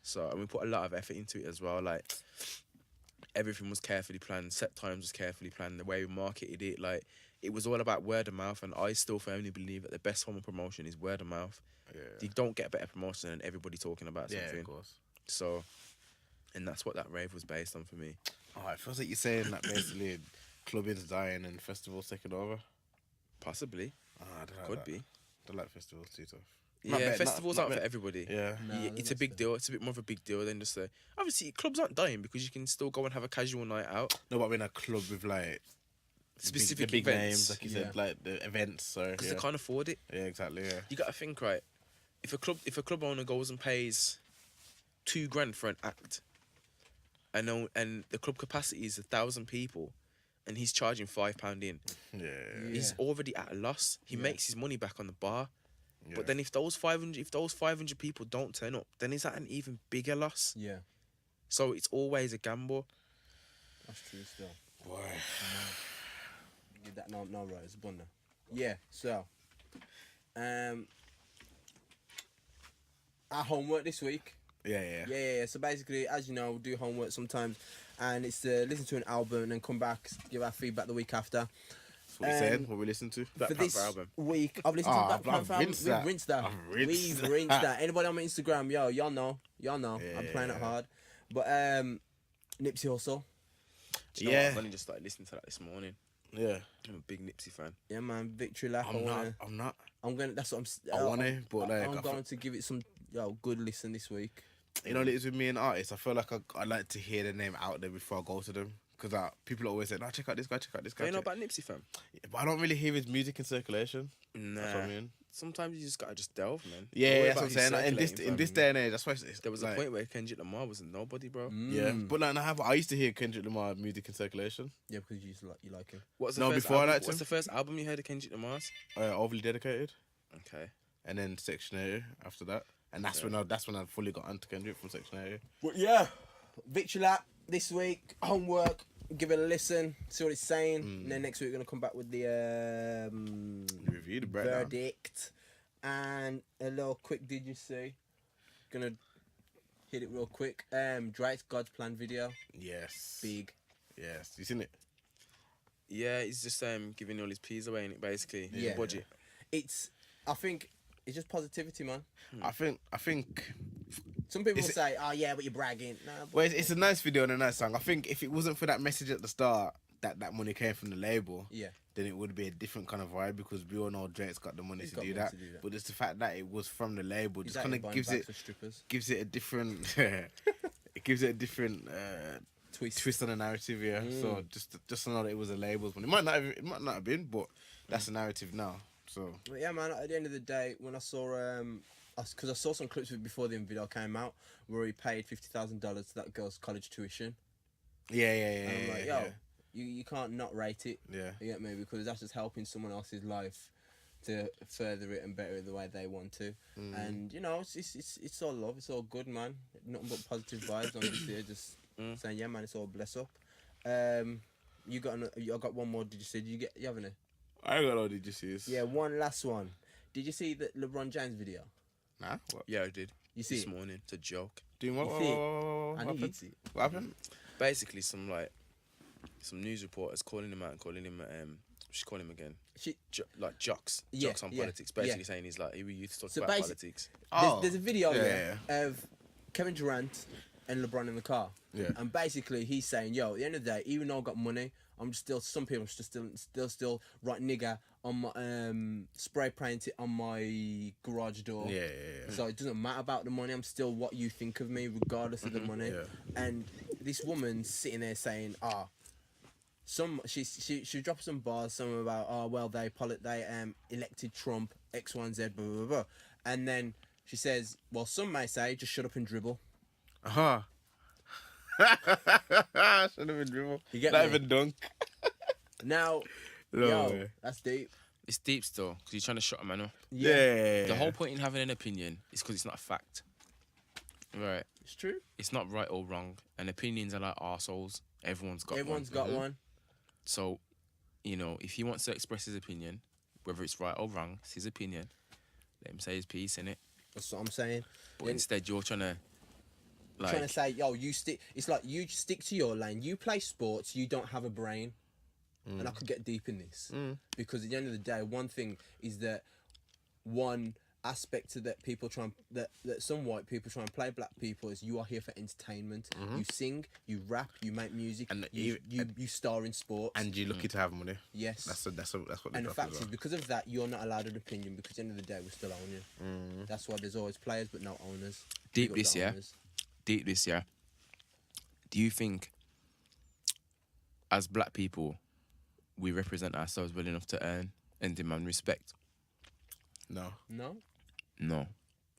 So, and we put a lot of effort into it as well. Like, everything was carefully planned. Set times was carefully planned. The way we marketed it, like, it was all about word of mouth. And I still firmly believe that the best form of promotion is word of mouth. Yeah. You don't get a better promotion than everybody talking about something. Yeah, of course. So, and that's what that rave was based on for me. Oh, it feels like you're saying that basically clubbing's dying and festivals taking over. Possibly. Oh, I don't like Could that. be. I don't like festivals too tough. Yeah, Not bad, festivals not aren't for bad. everybody. Yeah. No, Yeah, they're it's a not big fair. deal. It's a bit more of a big deal than just a. Obviously, clubs aren't dying because you can still go and have a casual night out. No, but I'm in a club with like Specific the big events. names, like you said, like the events. So Because yeah. they can't afford it. Yeah, exactly. Yeah. You got to think, right? If a club owner goes and pays £2,000 for an act, and the club capacity is 1,000 people, and he's charging £5 in, Yeah. he's already at a loss. He makes his money back on the bar. Yeah. But then if those 500 people don't turn up, then is that an even bigger loss? Yeah. So it's always a gamble. That's true still. Boy. Give that no right, it's bunda. Yeah, so our homework this week. Yeah. Yeah. So basically, as you know, we do homework sometimes, and it's to listen to an album and then come back, give our feedback the week after. That's what you said. What we listened to. Black For Panther this album. week, I've listened to Black I've Panther. rinsed that. We've rinsed that. I've rinsed We've that. rinsed that. Anybody on my Instagram, y'all know. I'm playing it Yeah. hard. But Nipsey Hussle. Do you know what? I've only just started listening to that this morning. Yeah. I'm a big Nipsey fan. Yeah, man. Victory lap. I'm not. I'm gonna. That's what I'm. I want to, but like, I'm I going to give it some good listen this week. You know what it is with me and artists? I feel like I like to hear the name out there before I go to them. Because people always say, no, check out this guy, check out this guy. Do you know check-" about Nipsey, fam? But I don't really hear his music in circulation. Nah. That's what I mean. Sometimes you just gotta just delve, man. Yeah, Don't worry that's about what I'm saying. who's Like, in circulating, this fam. day and age, that's why it's There was like, a point where Kendrick Lamar was a nobody, bro. Yeah, but like, I used to hear Kendrick Lamar music in circulation. Yeah, because you like him. What's the No, first before I album, liked what's him. the first album you heard of Kendrick Lamar's? Overly Dedicated, Okay. and then Section 80 after that. And that's when I fully got onto Kendrick from Section 80. But yeah, Victory lap this week. Homework. Give it a listen. See what it's saying. And then next week we're gonna come back with the Review the breakdown. verdict and a little quick. Did you see? Gonna hit it real quick. Drake's God's Plan video. Yes. Big. Yes. You seen it? Yeah, he's just giving all his peas away in it, basically. Yeah. Budget. I think it's just positivity, man. I think. Some people Is will it- say, "Oh yeah, but you're bragging." Nah, but Well, it's a nice video and a nice song. I think if it wasn't for that message at the start that money came from the label, yeah, then it would be a different kind of vibe because we all know Drake's got the money He's to got do, money that. to do that. But it's the fact that it was from the label he's just out kind here of buying gives bags it for strippers. a different it gives it a different twist on the narrative. Yeah. So just to know that it was a label's money. It might not have been, but that's the narrative now. So But yeah, man. At the end of the day, when I saw because I saw some clips of it before the video came out, where he paid $50,000 to that girl's college tuition, yeah. and I'm like, yo, yeah. you can't not rate it. Yeah. You get me? Because that's just helping someone else's life to further it and better it the way they want to. And you know, it's all love. It's all good, man. Nothing but positive vibes. I'm just here, just saying, yeah, man. It's all bless up. You got? I got one more. Did you see? Did you get? You haven't? I ain't got no DGCs. Yeah, one last one. Did you see the LeBron James video? Nah. What? Yeah, I did. You see This it? morning. It's a joke. Doing what? You What, see it? what I knew happened? you'd see it. What happened? Basically, some news reporters calling him out and calling him she's calling him again. Jocks Yeah, on yeah, politics. Basically yeah. saying he's like he used to talk So about basi- politics. There's a video yeah, there of Kevin Durant and LeBron in the car. Yeah. And basically he's saying, yo, at the end of the day, even though I got money, I'm just still, some people still write nigger on my, spray paint it on my garage door. Yeah. So it doesn't matter about the money. I'm still what you think of me, regardless of the money. Yeah. And this woman's sitting there saying, she dropped some bars, some about they elected Trump, X, Y, and Z, blah blah blah, and then she says, well, some may say just shut up and dribble. Should have been dribble. You get Not me? even dunk. Now, No yo, way. that's deep. It's deep still because you're trying to shut a man up. Yeah. The whole point in having an opinion is because it's not a fact. Right. It's true. It's not right or wrong. And opinions are like arseholes. Everyone's got Everyone's one. got one. So, you know, if he wants to express his opinion, whether it's right or wrong, it's his opinion. Let him say his piece, innit? That's what I'm saying. But instead, you're trying to, like, Trying to say, yo, you stick. It's like you stick to your lane. You play sports. You don't have a brain. And I could get deep in this because at the end of the day, one thing is that one aspect to that people try and that some white people try and play black people is you are here for entertainment. You sing, you rap, you make music, And you star in sports. And you're lucky to have money. Yes. That's what they And the drop fact as is, well. because of that, you're not allowed an opinion because at the end of the day, we still own you. That's why there's always players but no owners. Deep Big up this, the yeah? owners. deep this, yeah. Do you think, as black people, we represent ourselves well enough to earn and demand respect? No. No. No.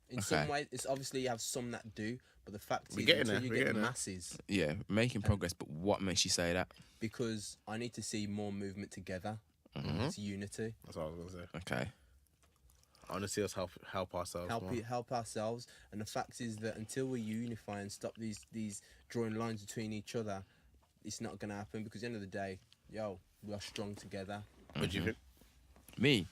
In Okay. some ways, it's obviously you have some that do, but the fact We're is, getting until there, you we're get getting there. masses, Yeah, making progress, but what makes you say that? because I need to see more movement together. It's unity. That's what I was gonna say. Okay. I want to see us help ourselves. more. Help ourselves. And the fact is that until we unify and stop these drawing lines between each other, it's not gonna happen. Because at the end of the day, yo, we are strong together. What do you think? Me,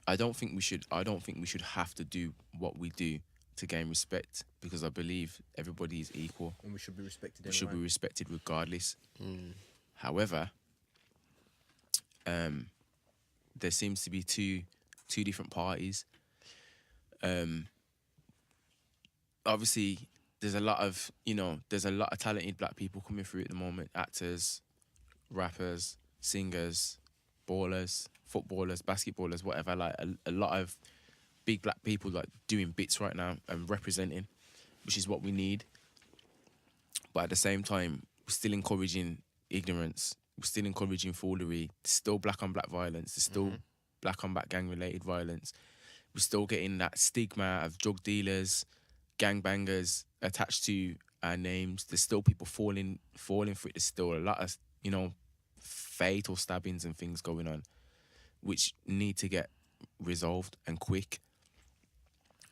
I don't think we should. I don't think we should have to do what we do to gain respect, because I believe everybody is equal. And we should be respected We anyway. should be respected regardless. However, there seems to be two different parties. Obviously, there's a lot of talented black people coming through at the moment, actors, rappers, singers, ballers, footballers, basketballers, whatever. Like a lot of big black people like doing bits right now and representing, which is what we need. But at the same time, we're still encouraging ignorance. We're still encouraging foolery. There's still black on black violence. There's still black on black gang related violence. We're still getting that stigma of drug dealers, gangbangers attached to our names. There's still people falling for it. There's still a lot of, fatal stabbings and things going on, which need to get resolved and quick.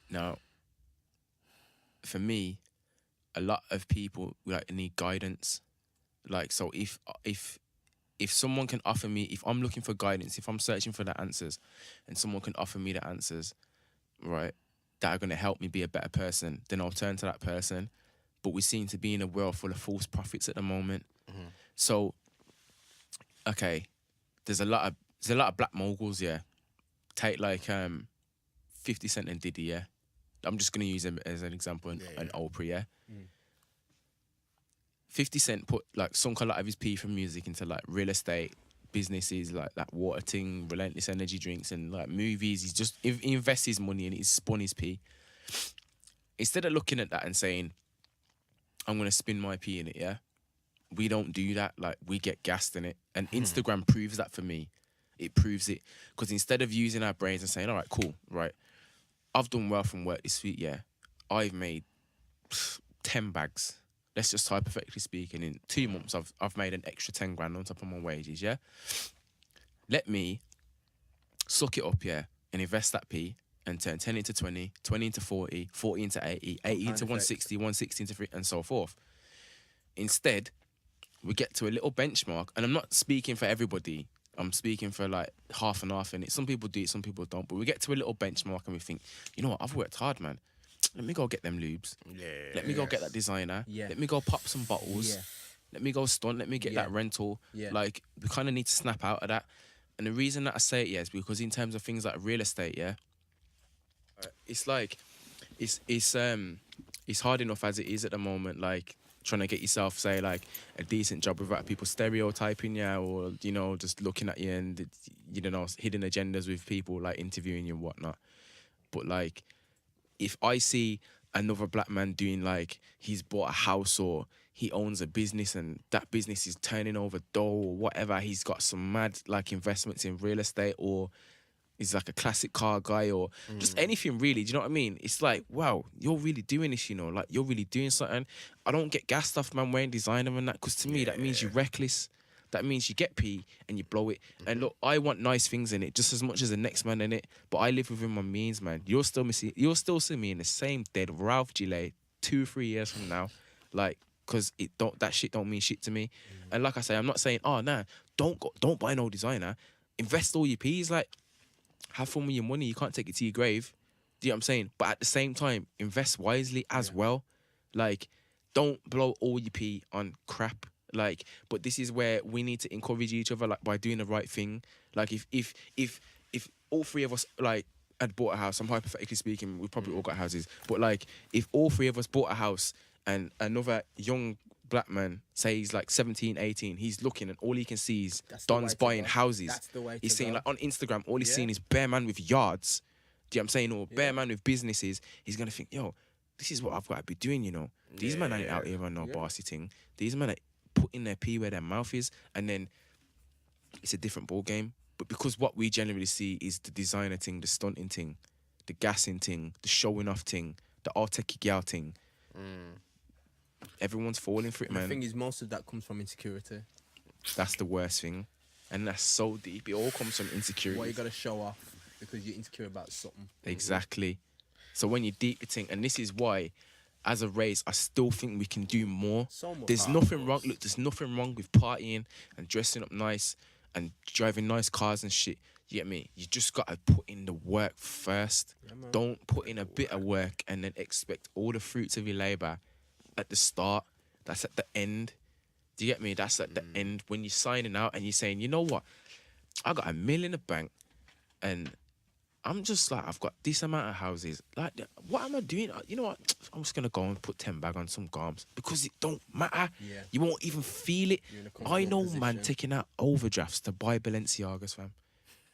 Now, for me, a lot of people like need guidance. Like, so if someone can offer me, if I'm looking for guidance, if I'm searching for the answers, and someone can offer me the answers, right, that are going to help me be a better person, then I'll turn to that person. But we seem to be in a world full of false prophets at the moment. So, okay, there's a lot of black moguls, yeah. Take like 50 Cent and Diddy, yeah. I'm just gonna use him as an example, and Oprah, yeah. 50 Cent sunk a lot of his P from music into like real estate businesses, like that water thing, Relentless Energy drinks, and like movies. He invests his money and he's spun his P. Instead of looking at that and saying, I'm gonna spin my P in it, yeah. We don't do that. Like, we get gassed in it, and Instagram proves that for me. It proves it, because instead of using our brains and saying, all right, cool, right, I've done well from work this week, yeah. I've made 10 bags. Let's just hypothetically speaking, in 2 months, I've made an extra 10 grand on top of my wages, yeah? Let me suck it up, yeah, and invest that P and turn 10 into 20, 20 into 40, 40 into 80, 80 into 160, 160 into 3, and so forth. Instead, we get to a little benchmark, and I'm not speaking for everybody. I'm speaking for like half and half in it. Some people do it, some people don't. But we get to a little benchmark and we think, you know what, I've worked hard, man. Let me go get them lubes. Yeah. Let me go get that designer. Yeah. Let me go pop some bottles. Yeah. Let me go stunt. Let me get that rental. Yeah. Like, we kind of need to snap out of that. And the reason that I say it, yeah, is because in terms of things like real estate, yeah, it's like, it's hard enough as it is at the moment, like, trying to get yourself, say, like, a decent job without people stereotyping you, or, just looking at you and, hidden agendas with people, like, interviewing you and whatnot. But, like, if I see another black man doing, like, he's bought a house or he owns a business and that business is turning over dough or whatever, he's got some mad, like, investments in real estate, or he's like a classic car guy, or just anything really, do you know what I mean? It's like, wow, you're really doing this, like, you're really doing something. I don't get gassed off, man, wearing designer and that, because to me, that means you're reckless. That means you get P and you blow it. And look, I want nice things in it just as much as the next man in it, but I live within my means, man. You'll still see me in the same dead Ralph Gillet 2 or 3 years from now, like, because that shit don't mean shit to me. And like I say, I'm not saying, oh, nah, don't buy no designer. Invest all your P's, like, have fun with your money. You can't take it to your grave. Do you know what I'm saying? But at the same time, invest wisely as well. Like, don't blow all your P on crap. Like, but this is where we need to encourage each other, like, by doing the right thing. Like, if all three of us, like, had bought a house, I'm hypothetically speaking, we've probably all got houses, but, like, if all three of us bought a house and another young black man, say he's like 17, 18, he's looking and all he can see is Don's buying houses. That's the way to He's seeing, go. like, on Instagram, all he's seeing is bare man with yards. Do you know what I'm saying? Or bare man with businesses. He's going to think, yo, this is what I've got to be doing, These men ain't out here on no bossy thing. These men are putting their P where their mouth is, and then it's a different ball game. But because what we generally see is the designer thing, the stunting thing, the gassing thing, the showing off thing, the all-techie gal thing, everyone's falling for it, man. The thing is, most of that comes from insecurity. That's the worst thing. And that's so deep. It all comes from insecurity. What you got to show off because you're insecure about something. Exactly. So when you deep the thing, and this is why, as a race, I still think we can do more. So much. There's nothing wrong. Look, there's nothing wrong with partying and dressing up nice and driving nice cars and shit. You get me? You just gotta put in the work first. Don't put in a bit of work and then expect all the fruits of your labor at the start. That's at the end. Do you get me? That's at the end when you're signing out and you're saying, you know what? I got $1 million in the bank and I'm just like, I've got this amount of houses. Like, what am I doing? You know what? I'm just gonna go and put 10 bag on some garms because it don't matter. Yeah. You won't even feel it. You're in a I comfortable know position. man taking out overdrafts to buy Balenciagas, fam.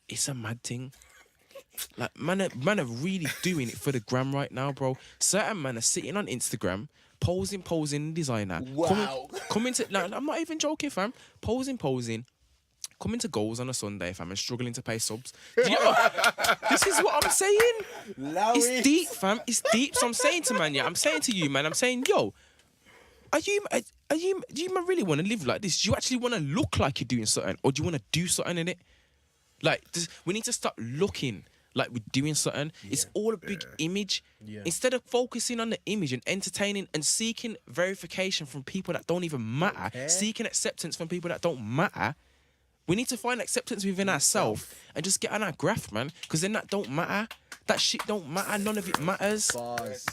It's a mad thing. Like, man are really doing it for the gram right now, bro. Certain men are sitting on Instagram, posing designer. Wow. Coming to, like, I'm not even joking, fam. Posing. Coming to goals on a Sunday, fam, and struggling to pay subs. Do you know? This is what I'm saying. It's deep, fam. It's deep. So I'm saying to man, I'm saying to you, man, I'm saying, yo, do you man really want to live like this? Do you actually want to look like you're doing something, or do you want to do something in it? Like, we need to stop looking like we're doing something. It's all a big image. Yeah. Instead of focusing on the image and entertaining and seeking verification from people that don't even matter, seeking acceptance from people that don't matter, we need to find acceptance within ourselves and just get on our graft, man. Because then that don't matter. That shit don't matter. None of it matters. Bars.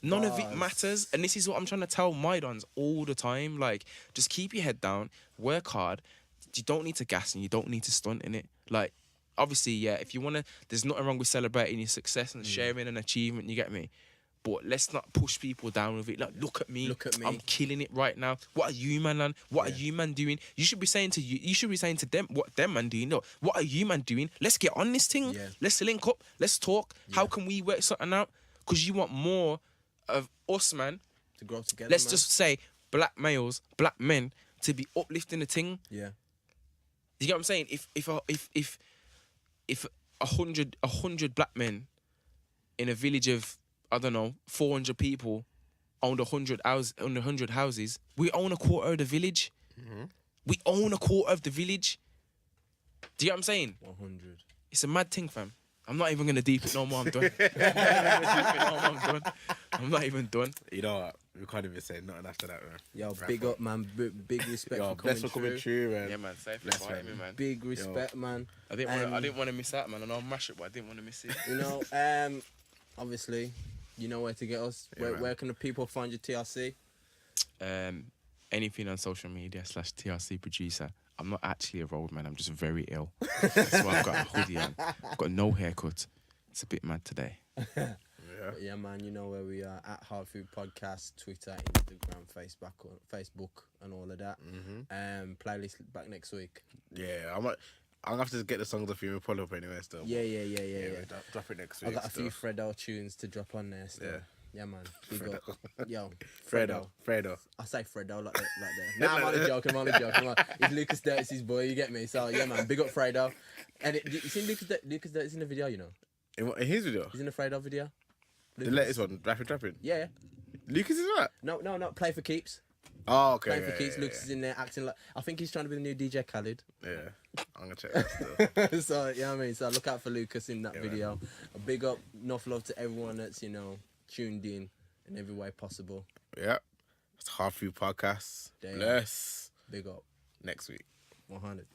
None of it matters. And this is what I'm trying to tell my dons all the time. Like, just keep your head down, work hard. You don't need to gas and you don't need to stunt in it. Like, obviously, yeah, if you want to, there's nothing wrong with celebrating your success and sharing an achievement, you get me? But let's not push people down with it. Like, look at me. I'm killing it right now. What are you, man? What are you, man, doing? You should be saying to them, what them, man, doing? No, what are you, man, doing? Let's get on this thing. Yeah. Let's link up. Let's talk. How can we work something out? Because you want more of us, man. To grow together, Let's man. just say black males, black men, to be uplifting the thing. Yeah. You get what I'm saying? If 100 black men in a village of, I don't know, 400 people owned 100 houses, we own a quarter of the village. We own a quarter of the village. Do you get what I'm saying? 100. It's a mad thing, fam. I'm not even gonna deep it no more. I'm done. I'm not even done. You know what? We can't even say nothing after that, man. Yo, Wrap big up, man. Big respect Yo, for bless coming for coming through. true, man. Yeah, man. Safe for Bless, inviting me, man. man. Big respect, man. I didn't want to miss out, man. I know I'm mash it, but I didn't want to miss it. You know, obviously, you know where to get us. Yeah, man. Where can the people find your TRC? Anything on social media /TRC producer. I'm not actually a road man. I'm just very ill. That's why I've got a hoodie on. I've got no haircut. It's a bit mad today. Yeah. But yeah, man, you know where we are at Hardfood Podcast, Twitter, Instagram, Facebook, and all of that. Playlist back next week. Yeah, I'm gonna have to get the songs off you and pull up anyway still. Yeah. We'll drop it next I week. got a few still. Fredo tunes to drop on there still. Yeah, man. Big up. Yo, Fredo. I say Fredo like that. Nah, I'm only joking. It's Lucas Dirty's boy, you get me? So, yeah, man. Big up Fredo. And you seen Lucas Dirty's in the video, you know? In his video? He's in the Fredo video. The latest one, Rapping. Yeah. Lucas is that? No. Play for keeps. Oh, okay. Playing for keeps. Lucas is in there acting like. I think he's trying to be the new DJ Khaled. Yeah. I'm gonna check that still. So, you know what I mean? So, look out for Lucas in that video. A big up, enough love to everyone that's, tuned in every way possible. Yeah. It's Hardfood Podcast. Damn. Bless. Big up. Next week. 100.